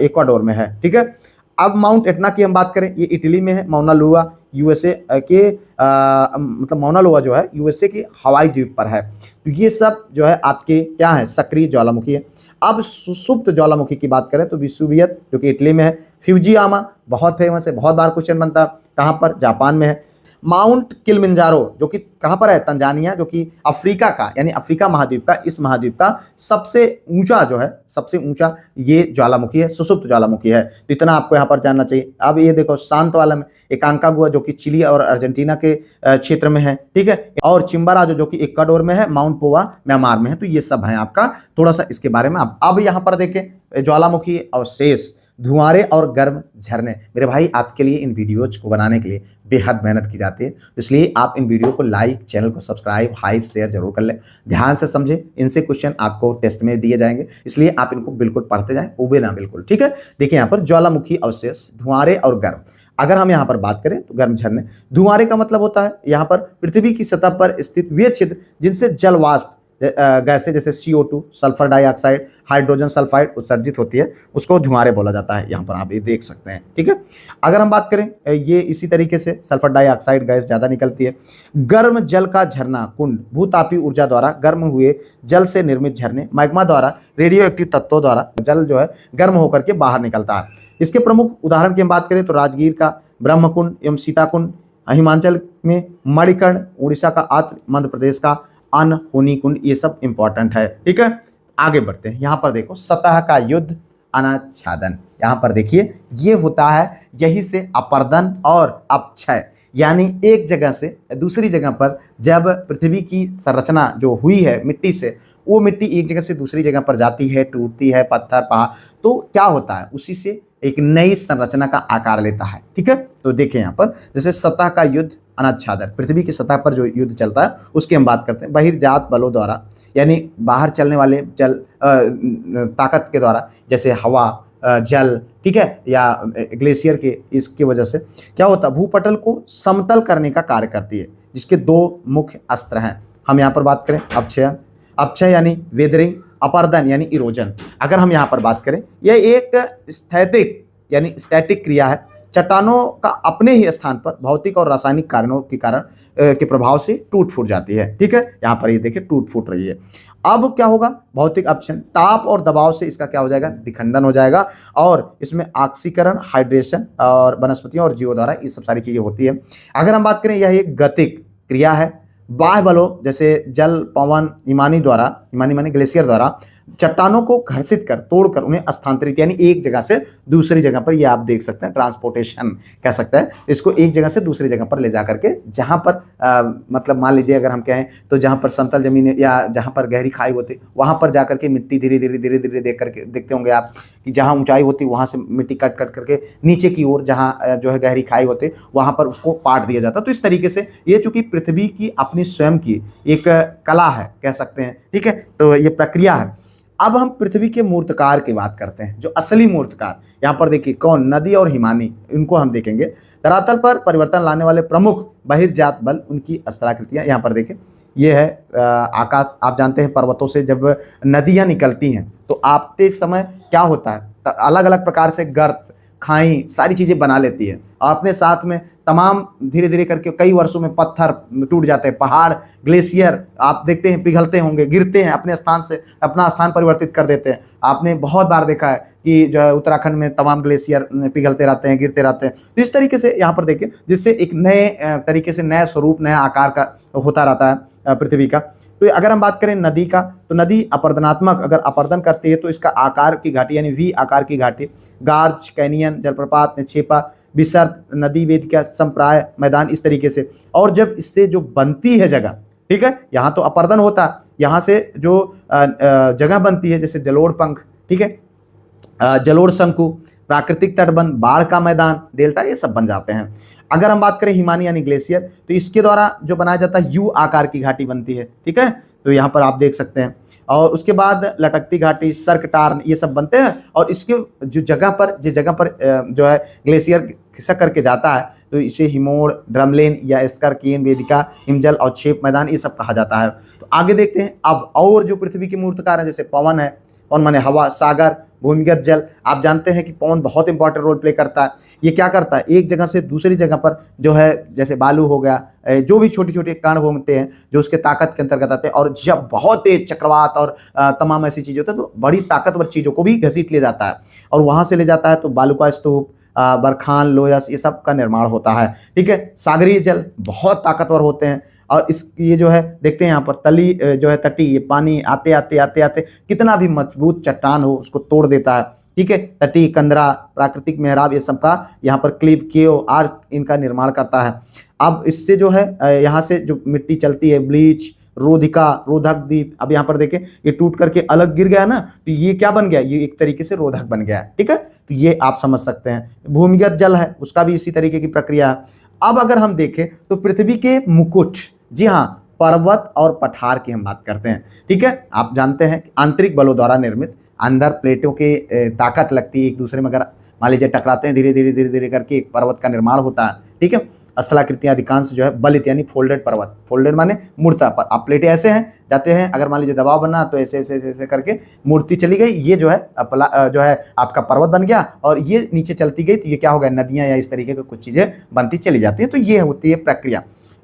इक्वाडोर में है, ठीक है। अब माउंट एटना की हम बात करें, ये इटली में है। माउना लोआ यूएसए के मतलब माउना लोआ जो है यूएसए के हवाई द्वीप पर है। तो ये सब जो है आपके क्या है, सक्रिय ज्वालामुखी है। अब सुसुप्त ज्वालामुखी की बात करें तो विसुवियत जो कि इटली में है। फ्यूजियामा बहुत फेमस है, बहुत बार क्वेश्चन बनता है, कहाँ पर, जापान में है। माउंट किलिमंजारो जो कि कहाँ पर है, तंजानिया, जो कि अफ्रीका का यानी अफ्रीका महाद्वीप का, इस महाद्वीप का सबसे ऊंचा जो है, सबसे ऊंचा ये ज्वालामुखी है, सुसुप्त ज्वालामुखी है। तो इतना आपको यहाँ पर जानना चाहिए। अब ये देखो शांत वाला में एकांकागुआ जो कि चिली और अर्जेंटीना के क्षेत्र में है, ठीक है। और चिम्बाराजो जो कि इक्वाडोर में है, माउंट पोवा म्यांमार में है। तो ये सब है आपका थोड़ा सा इसके बारे में। अब यहाँ पर देखें ज्वालामुखी अवशेष, धुआंरे और गर्म झरने। मेरे भाई आपके लिए इन वीडियोज को बनाने के लिए बेहद मेहनत की जाती है, इसलिए आप इन वीडियो को लाइक, चैनल को सब्सक्राइब, हाइप, शेयर जरूर कर लें। ध्यान से समझें, इनसे क्वेश्चन आपको टेस्ट में दिए जाएंगे, इसलिए आप इनको बिल्कुल पढ़ते जाएं, उबे ना बिल्कुल, ठीक है। देखिए यहाँ पर ज्वालामुखी अवशेष, धुआंरे और गर्म। अगर हम यहाँ पर बात करें तो गर्म झरने, धुआंरे का मतलब होता है यहाँ पर पृथ्वी की सतह पर स्थित वे छिद्र जिनसे जल वाष्प गैसें जैसे CO2, sulphur dioxide, hydrogen sulphide उत्सर्जित होती है, उसको धुआंरे बोला जाता है। यहाँ पर आप ये देख सकते हैं, ठीक है। अगर हम बात करें, ये इसी तरीके से सल्फर डाइऑक्साइड गैस ज़्यादा निकलती है। गर्म जल का झरना कुंड, भूतापी ऊर्जा द्वारा गर्म हुए जल से निर्मित झरने, मैग्मा द्वारा रेडियो एक्टिव तत्वों द्वारा जल जो है गर्म होकर के बाहर निकलता है। इसके प्रमुख उदाहरण की हम बात करें तो राजगीर का ब्रह्मकुंड एवं सीताकुंड, हिमाचल में मणिकर्ण, उड़ीसा का आत्र, मध्य प्रदेश का अनहोनी कुंड, ये सब इंपॉर्टेंट है, ठीक है। आगे बढ़ते हैं। यहाँ पर देखो सतह का युद्ध, अनाच्छादन। यहाँ पर देखिए ये होता है, यही से अपर्दन और अपक्षय, यानी एक जगह से दूसरी जगह पर जब पृथ्वी की संरचना जो हुई है मिट्टी से, वो मिट्टी एक जगह से दूसरी जगह पर जाती है, टूटती है, पत्थर पहाड़, तो क्या होता है, उसी से एक नई संरचना का आकार लेता है, ठीक है। तो देखें यहाँ पर जैसे सतह का युद्ध, अनाच्छादन, पृथ्वी की सतह पर जो युद्ध चलता है उसकी हम बात करते हैं। बहिर्जात बलों द्वारा, यानी बाहर चलने वाले जल ताकत के द्वारा, जैसे हवा, जल, ठीक है, या ग्लेशियर के, इसकी वजह से क्या होता है, भूपटल को समतल करने का कार्य करती है, जिसके दो मुख्य अस्त्र हैं। हम यहाँ पर बात करें अपक्षय यानी वेदरिंग, अपर्दन यानी इरोजन। अगर हम यहाँ पर बात करें, यह एक स्थैतिक यानी स्टैटिक क्रिया है। चट्टानों का अपने ही स्थान पर भौतिक और रासायनिक कारणों के कारण के प्रभाव से टूट फूट जाती है, ठीक है। यहाँ पर ये देखिए टूट फूट रही है। अब क्या होगा, भौतिक अपक्षय, ताप और दबाव से इसका क्या हो जाएगा, विखंडन हो जाएगा, और इसमें ऑक्सीकरण, हाइड्रेशन और वनस्पतियों और जीवों द्वारा ये सब सारी चीजें होती है। अगर हम बात करें, यह एक गतिक क्रिया है। बाह्य बलों जैसे जल, पवन, हिमानी माने ग्लेशियर द्वारा चट्टानों को घर्षित कर, तोड़कर उन्हें स्थानांतरित, यानी एक जगह से दूसरी जगह पर, ये आप देख सकते हैं ट्रांसपोर्टेशन कह सकते हैं इसको, एक जगह से दूसरी जगह पर ले जा करके, जहां पर मतलब मान लीजिए अगर हम कहें तो जहां पर समतल जमीन या जहां पर गहरी खाई होती, वहां पर जाकर के मिट्टी धीरे धीरे देख करके देखते होंगे आप कि जहां ऊंचाई होती वहां से मिट्टी कट करके नीचे की ओर जहां जो है गहरी खाई होती, वहां पर उसको पाट दिया जाता। तो इस तरीके से ये चूंकि पृथ्वी की अपनी स्वयं की एक कला है कह सकते हैं, ठीक है, तो ये प्रक्रिया है। अब हम पृथ्वी के मूर्तकार की बात करते हैं, जो असली मूर्तकार। यहाँ पर देखिए कौन, नदी और हिमानी, इनको हम देखेंगे। धरातल पर परिवर्तन लाने वाले प्रमुख बहिर्जात बल, उनकी अस्त्राकृतियाँ। यहाँ पर देखिए ये है आकाश। आप जानते हैं पर्वतों से जब नदियाँ निकलती हैं तो आपते समय क्या होता है, अलग अलग प्रकार से गर्त, खाई, सारी चीज़ें बना लेती है, और अपने साथ में तमाम धीरे धीरे करके कई वर्षों में पत्थर टूट जाते हैं, पहाड़, ग्लेशियर आप देखते हैं पिघलते होंगे, गिरते हैं, अपने स्थान से अपना स्थान परिवर्तित कर देते हैं। आपने बहुत बार देखा है कि जो है उत्तराखंड में तमाम ग्लेशियर पिघलते रहते हैं, गिरते रहते हैं। तो इस तरीके से यहाँ पर देखिए, जिससे एक नए तरीके से नया स्वरूप, नया आकार का होता रहता है पृथ्वी का। तो अगर हम बात करें नदी का, तो नदी अपरदनात्मक अगर अपरदन करती है तो इसका आकार की घाटी यानी वी आकार की घाटी, गार्ज, कैनियन, जलप्रपात, निक्षेपा, विसर्प, नदी वेदिका, संप्राय, मैदान, इस तरीके से। और जब इससे जो बनती है जगह, ठीक है, यहाँ तो अपरदन होता है, यहाँ से जो जगह बनती है जैसे जलोढ़ पंख, ठीक है, जलोढ़ शंकु, प्राकृतिक तटबंध, बाढ़ का मैदान, डेल्टा, ये सब बन जाते हैं। अगर हम बात करें हिमानी यानी ग्लेशियर, तो इसके द्वारा जो बनाया जाता है यू आकार की घाटी बनती है, ठीक है, तो यहाँ पर आप देख सकते हैं। और उसके बाद लटकती घाटी, सर्क टार्न, ये सब बनते हैं। और इसके जो जगह पर जिस जगह पर जो है ग्लेशियर खिसक करके जाता है तो इसे हिमोड़, ड्रमलेन या एस्करकीन, वेदिका, हिमजल और छेप मैदान, ये सब कहा जाता है। तो आगे देखते हैं अब और जो पृथ्वी के मूर्तकार हैं, जैसे पवन है, पवन माने हवा, सागर, भूमिगत जल। आप जानते हैं कि पवन बहुत इंपॉर्टेंट रोल प्ले करता है। ये क्या करता है, एक जगह से दूसरी जगह पर जो है, जैसे बालू हो गया, जो भी छोटे छोटे कण होते हैं जो उसके ताकत के अंतर्गत आते हैं, और जब बहुत तेज चक्रवात और तमाम ऐसी चीज़ें होती हैं तो बड़ी ताकतवर चीज़ों को भी घसीट ले जाता है और वहाँ से ले जाता है, तो बालू का स्तूप, बरखान, लोयस, ये सब का निर्माण होता है, ठीक है। सागरीय जल बहुत ताकतवर होते हैं और इस ये जो है देखते हैं यहाँ पर तली जो है तटी, ये पानी आते आते आते आते कितना भी मजबूत चट्टान हो उसको तोड़ देता है, ठीक है। तटी, कंदरा, प्राकृतिक मेहराब, ये सब का यहाँ पर क्लिप, केओ, आर्क, इनका निर्माण करता है। अब इससे जो है यहाँ से जो मिट्टी चलती है, ब्लीच, रोधिका, रोधक द्वीप, अब यहाँ पर देखें ये टूट करके अलग गिर गया ना, तो ये क्या बन गया, ये एक तरीके से रोधक बन गया है, ठीक है। तो ये आप समझ सकते हैं। भूमिगत जल है, उसका भी इसी तरीके की प्रक्रिया है। अब अगर हम देखें तो पृथ्वी के मुकुट, जी हाँ, पर्वत और पठार की हम बात करते हैं, ठीक है। आप जानते हैं कि आंतरिक बलों द्वारा निर्मित, अंदर प्लेटों के ताकत लगती है एक दूसरे में, अगर मान लीजिए टकराते हैं धीरे धीरे धीरे धीरे करके एक पर्वत का निर्माण होता है, ठीक है। स्थलाकृतियां अधिकांश जो है बलित यानी फोल्डेड पर्वत, फोल्डेड माने मुड़ता, पर अब प्लेटें ऐसे हैं जाते हैं, अगर मान लीजिए दबाव बना तो ऐसे ऐसे ऐसे ऐसे करके मूर्ति चली गई, ये जो है जो है आपका पर्वत बन गया, और ये नीचे चलती गई तो ये क्या हो गया, नदियां या इस तरीके की कुछ चीज़ें बनती चली जाती हैं। तो ये होती है प्रक्रिया।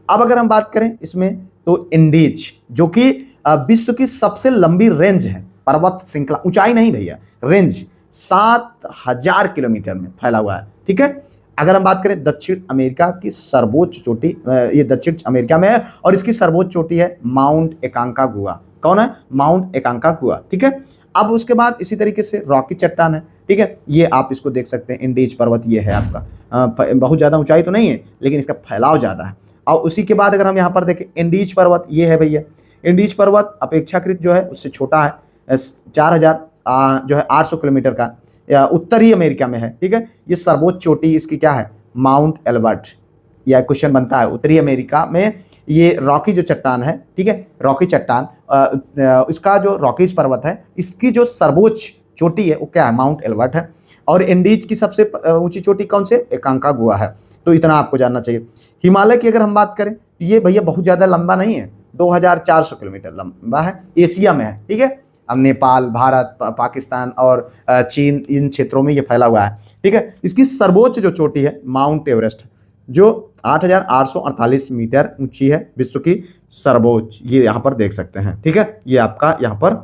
अब अगर हम बात करें इसमें तो इंडीज, जो कि विश्व की सबसे लंबी रेंज है, पर्वत श्रृंखला, ऊंचाई नहीं भैया, रेंज 7000 किलोमीटर में फैला हुआ है, ठीक है। अगर हम बात करें दक्षिण अमेरिका की सर्वोच्च चोटी, ये दक्षिण अमेरिका में है और इसकी सर्वोच्च चोटी है माउंट एकांकागुआ। कौन है, माउंट एकांकागुआ, ठीक है। अब उसके बाद इसी तरीके से रॉकी चट्टान है, ठीक है, ये आप इसको देख सकते हैं, इंडीज पर्वत ये है आपका, बहुत ज़्यादा ऊंचाई तो नहीं है लेकिन इसका फैलाव ज़्यादा है। और उसी के बाद अगर हम यहाँ पर देखें इंडीज पर्वत, ये है भैया, इंडीज पर्वत अपेक्षाकृत जो है उससे छोटा है, 4000 जो है 800 किलोमीटर का, उत्तरी अमेरिका में है, ठीक है। ये सर्वोच्च चोटी इसकी क्या है, माउंट एल्बर्ट। यह क्वेश्चन बनता है, उत्तरी अमेरिका में ये रॉकी जो चट्टान है, ठीक है, रॉकी चट्टान, इसका जो रॉकीज पर्वत है इसकी जो सर्वोच्च चोटी है वो क्या है, माउंट एल्बर्ट है। और इंडीज की सबसे ऊंची चोटी कौन से, एकांकागुआ है। तो इतना आपको जानना चाहिए। हिमालय की अगर हम बात करें तो ये भैया बहुत ज़्यादा लंबा नहीं है, 2400 किलोमीटर लंबा है, एशिया में है, ठीक है। अब नेपाल, भारत, पाकिस्तान और चीन, इन क्षेत्रों में ये फैला हुआ है, ठीक है। इसकी सर्वोच्च जो चोटी है माउंट एवरेस्ट, जो 8848 मीटर ऊंची है, विश्व की सर्वोच्च, ये यहाँ पर देख सकते हैं, ठीक है। ये आपका यहाँ पर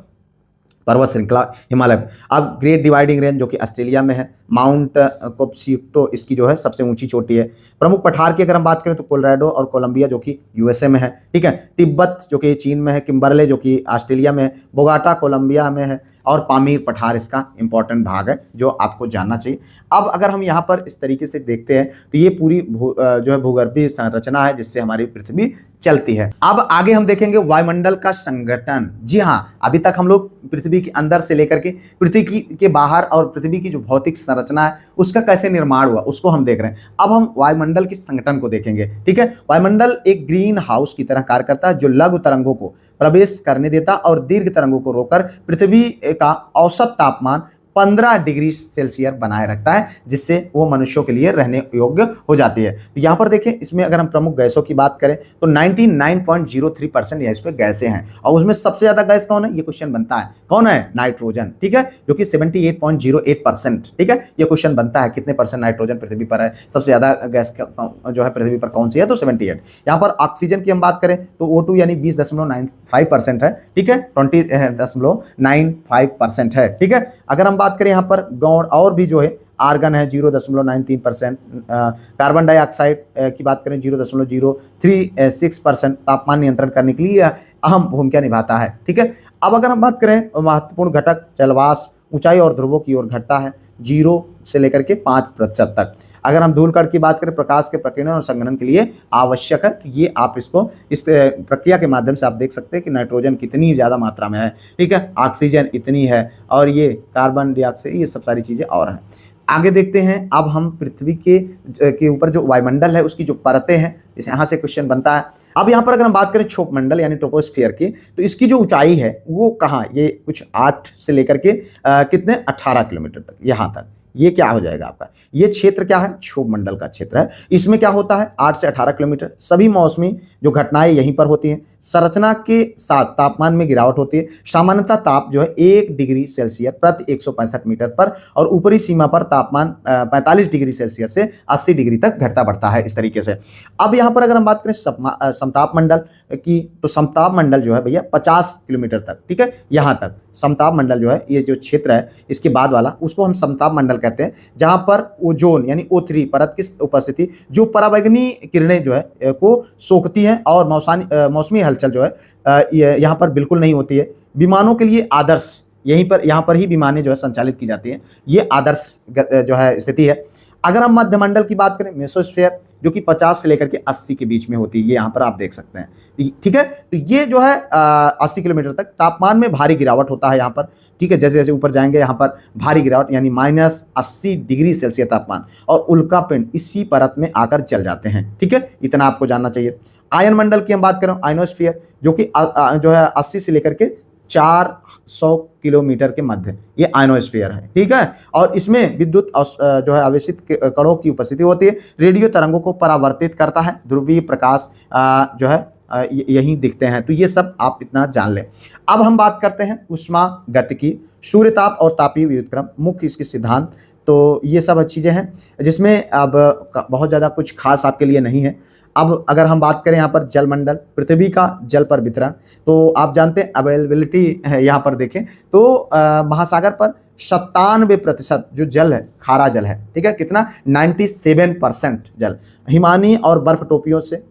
पर्वत श्रृंखला हिमालय। अब ग्रेट डिवाइडिंग रेंज जो कि ऑस्ट्रेलिया में है, माउंट कोपसियूक्तो इसकी जो है सबसे ऊंची चोटी है। प्रमुख पठार की अगर हम बात करें तो कोलोराडो और कोलंबिया जो कि यूएसए में है, ठीक है। तिब्बत जो कि चीन में है, किम्बरले जो कि ऑस्ट्रेलिया में है, बोगाटा कोलंबिया में है, और पामीर पठार इसका इंपॉर्टेंट भाग है जो आपको जानना चाहिए। अब अगर हम यहाँ पर इस तरीके से देखते हैं तो ये पूरी जो है भूगर्भीय संरचना है जिससे हमारी पृथ्वी चलती है। अब आगे हम देखेंगे वायुमंडल का संगठन। जी हाँ, अभी तक हम लोग पृथ्वी के अंदर से लेकर के पृथ्वी के बाहर और पृथ्वी की जो भौतिक संरचना है उसका कैसे निर्माण हुआ उसको हम देख रहे हैं। अब हम वायुमंडल के संगठन को देखेंगे, ठीक है। वायुमंडल एक ग्रीन हाउस की तरह कार्य करता है जो लघु तरंगों को प्रवेश करने देता और दीर्घ तरंगों को रोककर पृथ्वी का औसत तापमान 15 डिग्री सेल्सियस बनाए रखता है, जिससे वो मनुष्यों के लिए रहने योग्य हो जाती है। तो यहाँ पर देखें, इसमें अगर हम प्रमुख गैसों की बात करें तो 99.03% इस पे गैसें हैं, और उसमें सबसे ज्यादा गैस कौन है, ये क्वेश्चन बनता है, कौन है, नाइट्रोजन, ठीक है, जो कि 78.08%, ठीक है। ये क्वेश्चन बनता है कितने परसेंट नाइट्रोजन पृथ्वी पर है, सबसे ज्यादा गैस जो है पृथ्वी पर कौन सी है, तो 78। यहाँ पर ऑक्सीजन की हम बात करें तो O2 यानी 20.95% है, ठीक है, 20.95% है, ठीक है। अगर हम बात करें यहाँ पर गौण और भी जो है आर्गन है 0.93%, कार्बन डाइऑक्साइड की बात करें 0.036% तापमान नियंत्रण करने के लिए अहम भूमिका निभाता है। ठीक है, अब अगर हम बात करें महत्वपूर्ण घटक जलवाष्प ऊंचाई और ध्रुवों की ओर घटता है 0 से लेकर के 5% तक। अगर हम धूल कण की बात करें प्रकाश के प्रकीर्णन और संघनन के लिए आवश्यक है, तो ये आप इसको इस प्रक्रिया के माध्यम से आप देख सकते हैं कि नाइट्रोजन कितनी ज़्यादा मात्रा में है। ठीक है, ऑक्सीजन इतनी है और ये कार्बन डाइऑक्साइड, ये सब सारी चीज़ें और हैं। आगे देखते हैं, अब हम पृथ्वी के ऊपर जो वायुमंडल है उसकी जो परतें हैं, जैसे यहाँ से क्वेश्चन बनता है। अब यहाँ पर अगर हम बात करें क्षोभ मंडल यानी ट्रोपोस्फियर की, तो इसकी जो ऊंचाई है वो कहाँ, ये कुछ 8 से लेकर के कितने 18 किलोमीटर तक, यहाँ तक ये क्या हो जाएगा आपका, ये क्षेत्र क्या है, क्षोभ मंडल का क्षेत्र है। इसमें क्या होता है 8 से 18 किलोमीटर, सभी मौसमी जो घटनाएं यहीं पर होती हैं। संरचना के साथ तापमान में गिरावट होती है। सामान्यतः ताप जो है 1 डिग्री सेल्सियस प्रति 165 मीटर पर, और ऊपरी सीमा पर तापमान 45 डिग्री सेल्सियस से 80 डिग्री तक घटता बढ़ता है इस तरीके से। अब यहाँ पर अगर हम बात करें समताप मंडल की, तो समताप मंडल जो है भैया 50 किलोमीटर तक, ठीक है, यहाँ तक समताप मंडल जो है, ये जो क्षेत्र है इसके बाद वाला, उसको हम समताप मंडल कहते हैं, जहां पर ओजोन यानी O3 परत की उपस्थिति जो पराबैंगनी किरणें जो है को सोखती हैं और मौसमी हलचल जो है यहाँ पर बिल्कुल नहीं होती है। विमानों के लिए आदर्श यहाँ पर ही विमानें जो है संचालित की जाती हैं, ये आदर्श जो है स्थिति है। अगर हम मध्यमंडल की बात करें मेसोस्फीयर, जो कि 50 से लेकर के 80 के बीच में होती है, ये यहाँ पर आप देख सकते हैं। ठीक है, तो ये जो है 80 किलोमीटर तक तापमान में भारी गिरावट होता है यहाँ पर। ठीक है, जैसे जैसे ऊपर जाएंगे यहाँ पर भारी गिरावट यानी -80 डिग्री सेल्सियस तापमान, और उल्का पिंड इसी परत में आकर जल जाते हैं। ठीक है, इतना आपको जानना चाहिए। आयन मंडल की हम बात करें आयनोस्फीयर, जो कि जो है 80 से लेकर के 400 किलोमीटर के मध्य ये आयनोस्फीयर है। ठीक है, और इसमें विद्युत जो है आवेशित कणों की उपस्थिति होती है, रेडियो तरंगों को परावर्तित करता है, ध्रुवीय प्रकाश जो है यहीं दिखते हैं। तो ये सब आप इतना जान लें। अब हम बात करते हैं ऊष्मागतिकी, सूर्यताप और तापीय व्युत्क्रम, मुख्य इसके सिद्धांत। तो ये सब चीज़ें हैं जिसमें अब बहुत ज़्यादा कुछ खास आपके लिए नहीं है। अब अगर हम बात करें यहाँ पर जलमंडल, पृथ्वी का जल पर वितरण, तो आप जानते हैं अवेलेबिलिटी है, यहाँ पर देखें तो महासागर पर 97% जो जल है खारा जल है। ठीक है, कितना 97% जल। हिमानी और बर्फ टोपियों से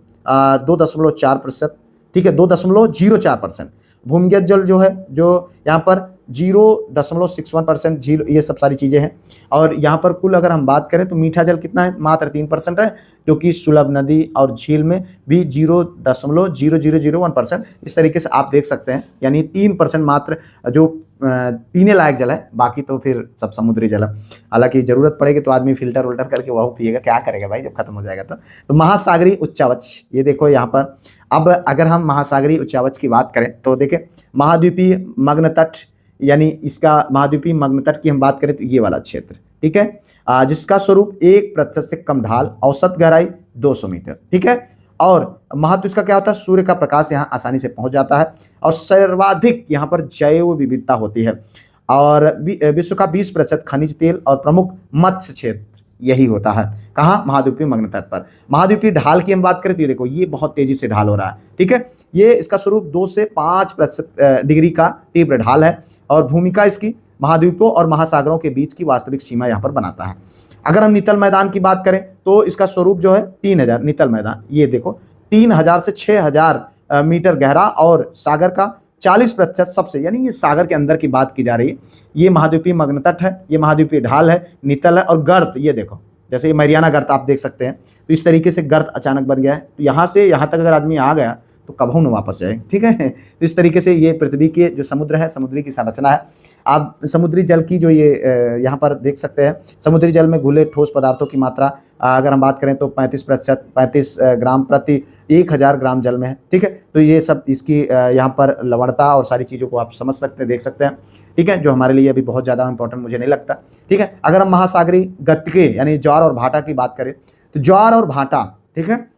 2.4%, ठीक है 2.04%। भूमिगत जल जो है, जो यहाँ पर 0.61% झील, ये सब सारी चीज़ें हैं। और यहाँ पर कुल अगर हम बात करें तो मीठा जल कितना है, मात्र 3% है, जो कि सुलभ नदी और झील में भी 0.0001%। इस तरीके से आप देख सकते हैं, यानी 3% मात्र जो पीने लायक जल है, बाकी तो फिर सब समुद्री जल है। हालांकि ज़रूरत पड़ेगी तो आदमी फिल्टर वोल्टर करके वह पिएगा, क्या करेगा भाई जब खत्म हो जाएगा तो महासागरीय उच्चावच, ये देखो यहाँ पर। अब अगर हम महासागरीय उच्चावच की बात करें तो देखें महाद्वीपीय मग्न तट, यानी इसका महाद्वीपीय मग्न तट की हम बात करें तो ये वाला क्षेत्र, ठीक है, जिसका स्वरूप 1% से कम ढाल, औसत गहराई 200 मीटर। ठीक है, और महत्व इसका क्या होता है, सूर्य का प्रकाश यहाँ आसानी से पहुंच जाता है, और सर्वाधिक यहाँ पर जैव विविधता होती है, और विश्व का 20% खनिज तेल और प्रमुख मत्स्य क्षेत्र यही होता है। कहाँ, महाद्वीपीय मग्न तट पर। महाद्वीपीय ढाल की हम बात करें तो ये देखो, ये बहुत तेजी से ढाल हो रहा है। ठीक है, ये इसका स्वरूप 2 से 5% डिग्री का तीव्र ढाल है, और भूमिका इसकी महाद्वीपों और महासागरों के बीच की वास्तविक सीमा यहाँ पर बनाता है। अगर हम नितल मैदान की बात करें तो इसका स्वरूप जो है 3000, नितल मैदान ये देखो 3000 से 6000 मीटर गहरा, और सागर का 40% सबसे, यानी ये सागर के अंदर की बात की जा रही है। ये महाद्वीपीय मग्न तट है, ये महाद्वीपीय ढाल है, नितल है, और गर्त ये देखो, जैसे ये मैरियाना गर्त आप देख सकते हैं। तो इस तरीके से गर्त अचानक बन गया है, तो यहाँ से यहाँ तक अगर आदमी आ गया तो कभी न वापस जाए। ठीक है, तो इस तरीके से ये पृथ्वी के जो समुद्र है, समुद्री की संरचना है। आप समुद्री जल की जो ये यहाँ पर देख सकते हैं, समुद्री जल में घुले ठोस पदार्थों की मात्रा अगर हम बात करें तो 35 ग्राम प्रति 1000 ग्राम जल में है। ठीक है, तो ये सब इसकी यहाँ पर लवणता और सारी चीज़ों को आप समझ सकते हैं, देख सकते हैं। ठीक है, जो हमारे लिए अभी बहुत ज़्यादा इंपॉर्टेंट मुझे नहीं लगता। ठीक है, अगर हम महासागरीय गतिके यानी ज्वार और भाटा की बात करें तो ज्वार और भाटा, ठीक है,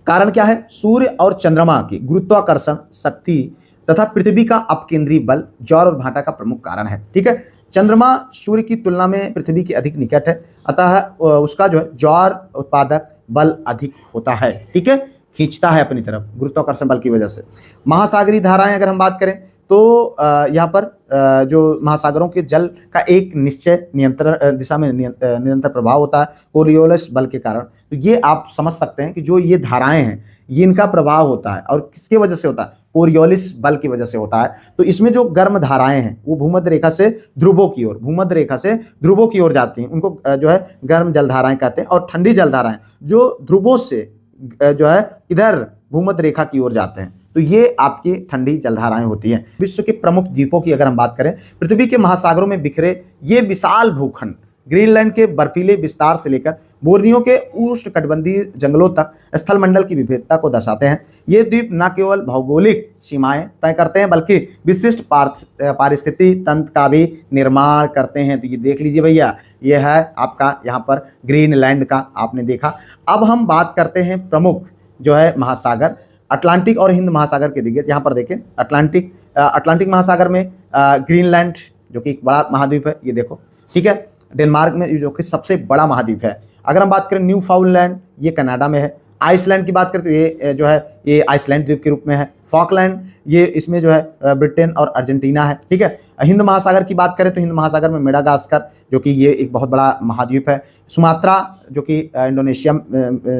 कारण क्या है, सूर्य और चंद्रमा की गुरुत्वाकर्षण शक्ति तथा पृथ्वी का अपकेंद्रीय बल ज्वार और भाटा का प्रमुख कारण है। ठीक है, चंद्रमा सूर्य की तुलना में पृथ्वी के अधिक निकट है, अतः उसका जो है ज्वार उत्पादक बल अधिक होता है। ठीक है, खींचता है अपनी तरफ गुरुत्वाकर्षण बल की वजह से। महासागरीय धाराएं अगर हम बात करें तो यहाँ पर जो महासागरों के जल का एक निश्चय नियंत्रण दिशा में निरंतर प्रभाव होता है कोरियोलिस बल के कारण। तो ये आप समझ सकते हैं कि जो ये धाराएं हैं ये इनका प्रभाव होता है और किसके वजह से होता है, कोरियोलिस बल की वजह से होता है। तो इसमें जो गर्म धाराएं हैं वो भूमध्य रेखा से ध्रुवों की ओर, भूमध्य रेखा से ध्रुवों की ओर जाती हैं, उनको जो है गर्म जलधाराएं कहते हैं। और ठंडी जलधाराएं जो ध्रुवों से जो है इधर भूमध्य रेखा की ओर जाते हैं, तो ये आपकी ठंडी जलधाराएं होती हैं। विश्व के प्रमुख द्वीपों की अगर हम बात करें, पृथ्वी के महासागरों में बिखरे ये विशाल भूखंड ग्रीनलैंड के बर्फीले विस्तार से लेकर बोर्नियो के उष्णकटिबंधीय जंगलों तक स्थलमंडल की विविधता को दर्शाते हैं। ये द्वीप न केवल भौगोलिक सीमाएं तय करते हैं बल्कि विशिष्ट पारिस्थितिकी तंत्र का भी निर्माण करते हैं। तो ये देख लीजिए भैया, ये है आपका यहाँ पर ग्रीनलैंड का, आपने देखा। अब हम बात करते हैं प्रमुख जो है महासागर, अटलांटिक और हिंद महासागर के दिग्गज। यहाँ पर देखें अटलांटिक महासागर में ग्रीनलैंड जो कि एक बड़ा महाद्वीप है, ये देखो, ठीक है। डेनमार्क में जो कि सबसे बड़ा महाद्वीप है। अगर हम बात करें न्यूफाउंडलैंड, ये कनाडा में है। आइसलैंड की बात करें तो ये जो है ये आइसलैंड द्वीप के रूप में है। फॉकलैंड ये इसमें जो है ब्रिटेन और अर्जेंटीना है, ठीक है। हिंद महासागर की बात करें तो हिंद महासागर में मेडागास्कर जो कि ये एक बहुत बड़ा महाद्वीप है। सुमात्रा जो कि इंडोनेशिया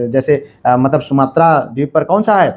जैसे मतलब सुमात्रा द्वीप पर कौन सा है,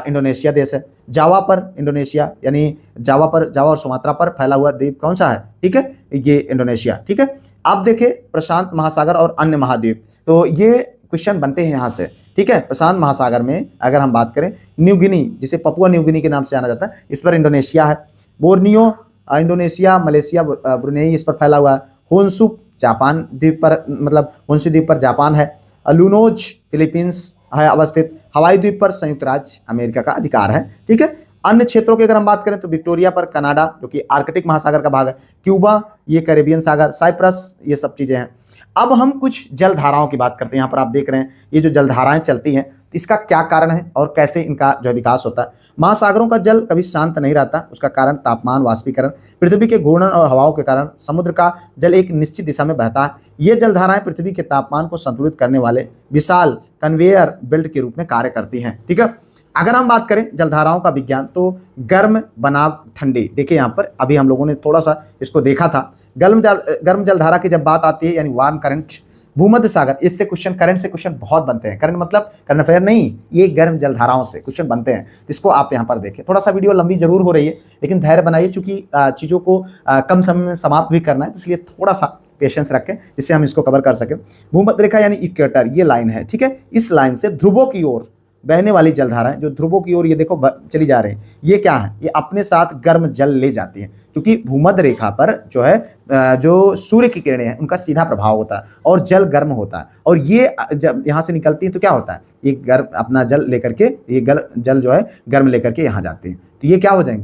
इंडोनेशिया देश है। जावा पर इंडोनेशिया, यानी जावा और सुमात्रा पर फैला हुआ द्वीप कौन सा है, ठीक है, ये इंडोनेशिया, ठीक है। अब देखिए प्रशांत महासागर और अन्य महाद्वीप, तो ये क्वेश्चन बनते हैं यहाँ से, ठीक है। प्रशांत महासागर में अगर हम बात करें न्यू गिनी, जिसे पपुआ न्यू गिनी के नाम से जाना जाता है, इस पर इंडोनेशिया है। बोर्नियो इंडोनेशिया, मलेशिया, ब्रुनेई इस पर फैला हुआ है। होन्शु जापान द्वीप पर, मतलब होन्शु द्वीप पर जापान है। लूनोज फिलीपींस है अवस्थित। हवाई द्वीप पर संयुक्त राज्य अमेरिका का अधिकार है, ठीक है। अन्य क्षेत्रों की अगर हम बात करें तो विक्टोरिया पर कनाडा जो कि आर्कटिक महासागर का भाग है। क्यूबा ये कैरेबियन सागर, साइप्रस ये सब चीज़ें हैं। अब हम कुछ जल धाराओं की बात करते हैं। यहाँ पर आप देख रहे हैं ये जो जलधाराएं चलती हैं, इसका क्या कारण है और कैसे इनका जो है विकास होता है। महासागरों का जल कभी शांत नहीं रहता, उसका कारण तापमान, वाष्पीकरण, पृथ्वी के घूर्णन और हवाओं के कारण समुद्र का जल एक निश्चित दिशा में बहता है। ये जलधाराएं पृथ्वी के तापमान को संतुलित करने वाले विशाल कन्वेयर बेल्ट के रूप में कार्य करती हैं, ठीक है। अगर हम बात करें जलधाराओं का विज्ञान तो गर्म बनाम ठंडी, देखिए यहाँ पर अभी हम लोगों ने थोड़ा सा इसको देखा था। गर्म जलधारा की जब बात आती है यानी वार्म करंट, भूमध्य सागर, इससे क्वेश्चन, करंट से क्वेश्चन बहुत बनते हैं। करंट मतलब करंट अफेयर नहीं, ये गर्म जलधाराओं से क्वेश्चन बनते हैं। इसको आप यहाँ पर देखें। थोड़ा सा वीडियो लंबी जरूर हो रही है लेकिन धैर्य बनाइए, चूंकि चीज़ों को कम समय में समाप्त भी करना है, इसलिए थोड़ा सा पेशेंस रखें जिससे हम इसको कवर कर सकें। भूमध्य रेखा यानी इक्वेटर, ये लाइन है, ठीक है। इस लाइन से ध्रुवों की ओर बहने वाली जलधाराएं जो ध्रुवों की ओर ये देखो चली जा रही हैं, ये क्या है, ये अपने साथ गर्म जल ले जाती हैं, क्योंकि भूमध्य रेखा पर जो है जो सूर्य की किरणें हैं उनका सीधा प्रभाव होता है और जल गर्म होता है। और ये जब यहाँ से निकलती है तो क्या होता है, ये गर्म अपना जल लेकर के, ये जल जो है गर्म लेकर के यहाँ जाती है, तो ये क्या हो जाए,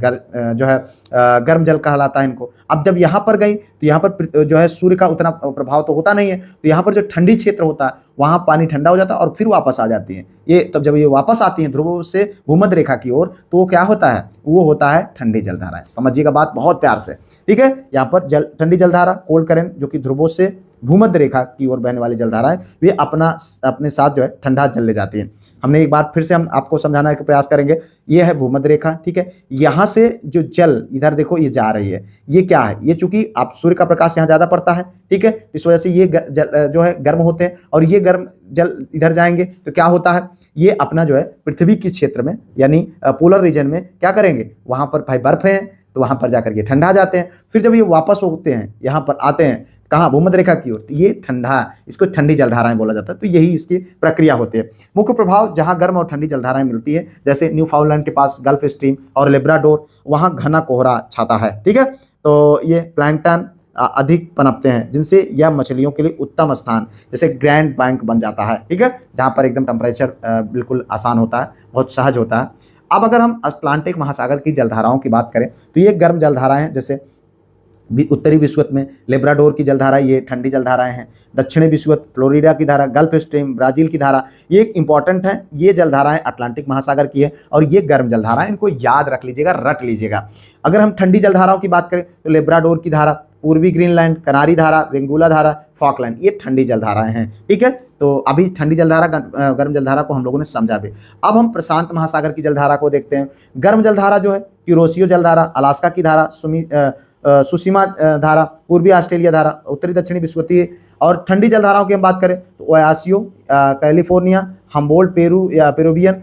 जो है गर्म जल कहलाता है इनको। अब जब यहाँ पर गई तो यहाँ पर जो है सूर्य का उतना प्रभाव तो होता नहीं है, तो यहाँ पर जो ठंडी क्षेत्र होता है वहाँ पानी ठंडा हो जाता है और फिर वापस आ जाती है। ये तब जब ये वापस आती हैं ध्रुवों से भूमध्य रेखा की ओर, तो वो क्या होता है, वो होता है ठंडी जलधाराएं। समझिएगा बात बहुत प्यार से, ठीक है। यहाँ पर ठंडी जलधारा, कोल्ड करंट, जो कि ध्रुवों से भूमध्य रेखा की ओर बहने वाली जलधाराएं, वे अपने साथ जो है ठंडा जल ले जाती हैं। हमने एक बार फिर से हम आपको समझाने का प्रयास करेंगे। ये है भूमध्य रेखा, ठीक है। यहाँ से जो जल इधर देखो ये जा रही है, ये क्या है, ये चूंकि आप सूर्य का प्रकाश यहाँ ज्यादा पड़ता है, ठीक है, इस वजह से ये जो है गर्म होते हैं और ये गर्म जल इधर जाएंगे तो क्या होता है, ये अपना जो है पृथ्वी के क्षेत्र में यानी पोलर रीजन में क्या करेंगे, वहां पर भाई बर्फ है तो वहां पर जाकर के ठंडा जाते हैं। फिर जब ये वापस होते हैं यहाँ पर आते हैं कहाँ, भूमध्य रेखा की ओर, तो ये ठंडा, इसको ठंडी जलधाराएं बोला जाता है। तो यही इसकी प्रक्रिया होती है। मुख्य प्रभाव जहाँ गर्म और ठंडी जलधाराएं मिलती है, जैसे न्यूफाउंडलैंड के पास गल्फ स्ट्रीम और लेब्राडोर, वहाँ घना कोहरा छाता है, ठीक है। तो ये प्लैंकटन अधिक पनपते हैं जिनसे यह मछलियों के लिए उत्तम स्थान जैसे ग्रैंड बैंक बन जाता है, ठीक है, जहाँ पर एकदम टेम्परेचर बिल्कुल आसान होता है, बहुत सहज होता है। अब अगर हम अटलांटिक महासागर की जलधाराओं की बात करें तो ये गर्म जलधाराएं हैं, जैसे उत्तरी विषुवत में लेब्राडोर की जलधारा, ये ठंडी जलधाराएं हैं। दक्षिणी विषुवत फ्लोरिडा की धारा, गल्फ स्ट्रीम ब्राजील की धारा, ये इंपॉर्टेंट है। ये जलधाराएं अटलांटिक महासागर की है और ये गर्म जलधाराएं, इनको याद रख लीजिएगा, रट लीजिएगा। अगर हम ठंडी जलधाराओं की बात करें तो लेब्राडोर की धारा पूर्वी ग्रीनलैंड, कनारी धारा, वेंगुला धारा, फॉकलैंड, ये ठंडी जलधाराएं हैं। ठीक है, तो अभी ठंडी जलधारा गर्म जलधारा को हम लोगों ने समझा भी। अब हम प्रशांत महासागर की जलधारा को देखते हैं। गर्म जलधारा जो है क्यूरोसियो जलधारा, अलास्का की धारा, सुसीमा धारा, पूर्वी ऑस्ट्रेलिया धारा, उत्तरी दक्षिणी विषुवतीय। और ठंडी जलधाराओं की हम बात करें तो ओयासियो कैलिफोर्निया, हम्बोल्ट पेरू या पेरुवियन,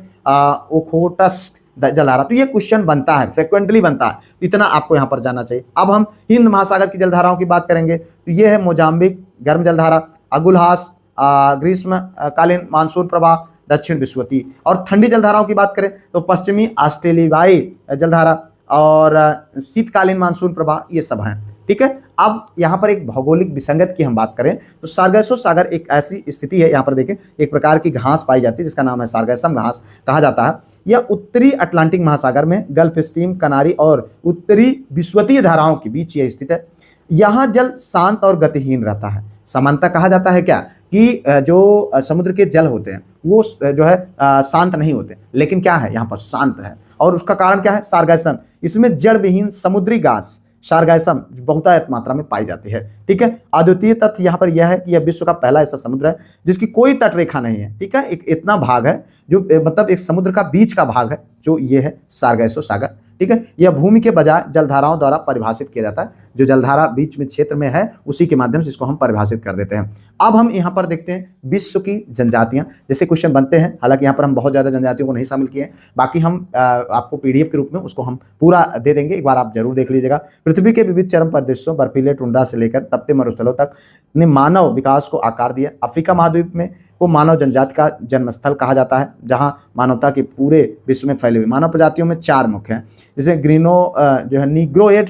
ओखोटस्क जलधारा। तो ये क्वेश्चन बनता है, फ्रिक्वेंटली बनता है, तो इतना आपको यहाँ पर जानना चाहिए। अब हम हिंद महासागर की जलधाराओं की बात करेंगे तो ये है मोजाम्बिक गर्म जलधारा, अगुलहास ग्रीष्म कालीन मानसून प्रवाह, दक्षिण विषुवतीय। और ठंडी जलधाराओं की बात करें तो पश्चिमी ऑस्ट्रेलियाई जलधारा और शीतकालीन मानसून प्रवाह, ये सब हैं। ठीक है, अब यहाँ पर एक भौगोलिक विसंगत की हम बात करें तो सार्गैसो सागर एक ऐसी स्थिति है, यहाँ पर देखें एक प्रकार की घास पाई जाती है जिसका नाम है सार्गैसम घास कहा जाता है। यह उत्तरी अटलांटिक महासागर में गल्फ स्ट्रीम, कनारी और उत्तरी विषुवतीय धाराओं के बीच यह स्थित है। यहाँ जल शांत और गतिहीन रहता है। सामान्यतः कहा जाता है क्या कि जो समुद्र के जल होते हैं वो जो है शांत नहीं होते, लेकिन क्या है यहाँ पर शांत है। और उसका कारण क्या है? सार्गैसम। इसमें जड़ विहीन समुद्री घास सार्गैसम बहुतायत मात्रा में पाई जाती है। ठीक है, अद्वितीय तथ्य यहाँ पर यह है कि यह विश्व का पहला ऐसा समुद्र है जिसकी कोई तटरेखा नहीं है। ठीक है, एक इतना भाग है जो मतलब एक समुद्र का बीच का भाग है जो ये है सार्गैसो सागर। ठीक है, यह भूमि के बजाय जलधाराओं द्वारा परिभाषित किया जाता है। जो जलधारा बीच में क्षेत्र में है उसी के माध्यम से इसको हम परिभाषित कर देते हैं। अब हम यहाँ पर देखते हैं विश्व की जनजातियां, जैसे क्वेश्चन बनते हैं। हालांकि यहाँ पर हम बहुत ज़्यादा जनजातियों को नहीं शामिल किए हैं, बाकी हम आपको PDF के रूप में उसको हम पूरा दे देंगे, एक बार आप जरूर देख लीजिएगा। पृथ्वी के विविध चरम प्रदेशों, बर्फीले टुंड्रा से लेकर तपते मरुस्थलों तक ने मानव विकास को आकार दिया। अफ्रीका महाद्वीप में को मानव जनजाति का जन्मस्थल कहा जाता है, जहां मानवता के पूरे विश्व में फैले हुए मानव प्रजातियों में 4 मुख्य हैं, जैसे ग्रीनो जो है, नीग्रोइड,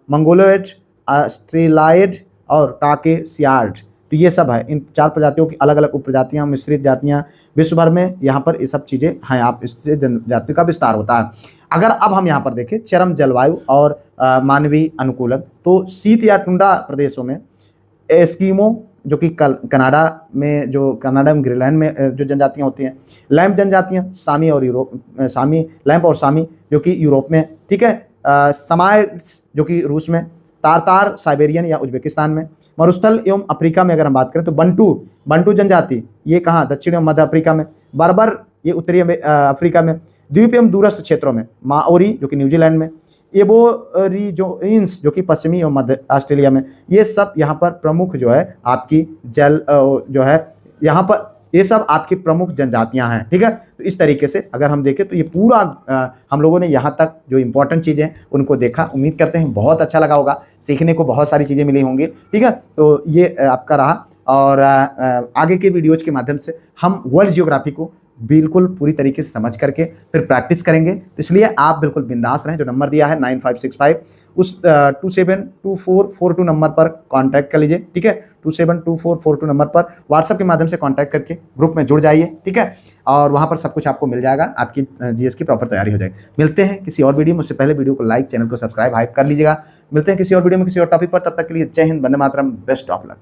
मंगोलोइड, ऑस्ट्रेलाइड और काकेसियार्ड। तो ये सब है, इन 4 प्रजातियों की अलग अलग उपप्रजातियां, मिश्रित जातियां विश्व भर में यहाँ पर ये सब चीज़ें हैं। आप इससे जनजाति का विस्तार होता है। अगर अब हम यहाँ पर देखें चरम जलवायु और मानवीय अनुकूलन, तो शीत या टुंड्रा प्रदेशों में एस्किमो जो कि कनाडा में ग्रीनलैंड में जो जनजातियां होती हैं, लैम्प जनजातियां, सामी और लैम्प और सामी जो कि यूरोप में। ठीक है, समाइट्स जो कि रूस में, तारतार साइबेरियन या उज्बेकिस्तान में, मरुस्थल एवं अफ्रीका में अगर हम बात करें तो बंटू जनजाति ये कहाँ? दक्षिण एवं मध्य अफ्रीका में, बर्बर ये उत्तरी अफ्रीका में, द्वीप एवं दूरस्थ क्षेत्रों में, माओरी जो कि न्यूजीलैंड में, एबोरिजिन्स जो कि पश्चिमी और मध्य ऑस्ट्रेलिया में। ये सब यहाँ पर प्रमुख जो है आपकी जो है यहाँ पर ये सब आपकी प्रमुख जनजातियाँ हैं। ठीक है, तो इस तरीके से अगर हम देखें तो ये पूरा हम लोगों ने यहाँ तक जो इंपॉर्टेंट चीज़ें हैं उनको देखा। उम्मीद करते हैं बहुत अच्छा लगा होगा, सीखने को बहुत सारी चीज़ें मिली होंगी। ठीक है, तो ये आपका रहा, और आगे के वीडियोज के माध्यम से हम वर्ल्ड जियोग्राफी को बिल्कुल पूरी तरीके से समझ करके फिर प्रैक्टिस करेंगे। तो इसलिए आप बिल्कुल बिंदास रहें। जो नंबर दिया है 9565 उस 272442 नंबर पर कांटेक्ट कर लीजिए। ठीक है, 272442 नंबर पर व्हाट्सएप के माध्यम से कांटेक्ट करके ग्रुप में जुड़ जाइए। ठीक है, और वहाँ पर सब कुछ आपको मिल जाएगा, आपकी GS की प्रॉपर तैयारी हो जाएगी। मिलते हैं किसी और वीडियो में, उससे पहले वीडियो को लाइक, चैनल को सब्सक्राइब कर लीजिएगा। मिलते हैं किसी और वीडियो में किसी और टॉपिक पर, तब तक के लिए जय Hind, Vande Mataram, best of luck.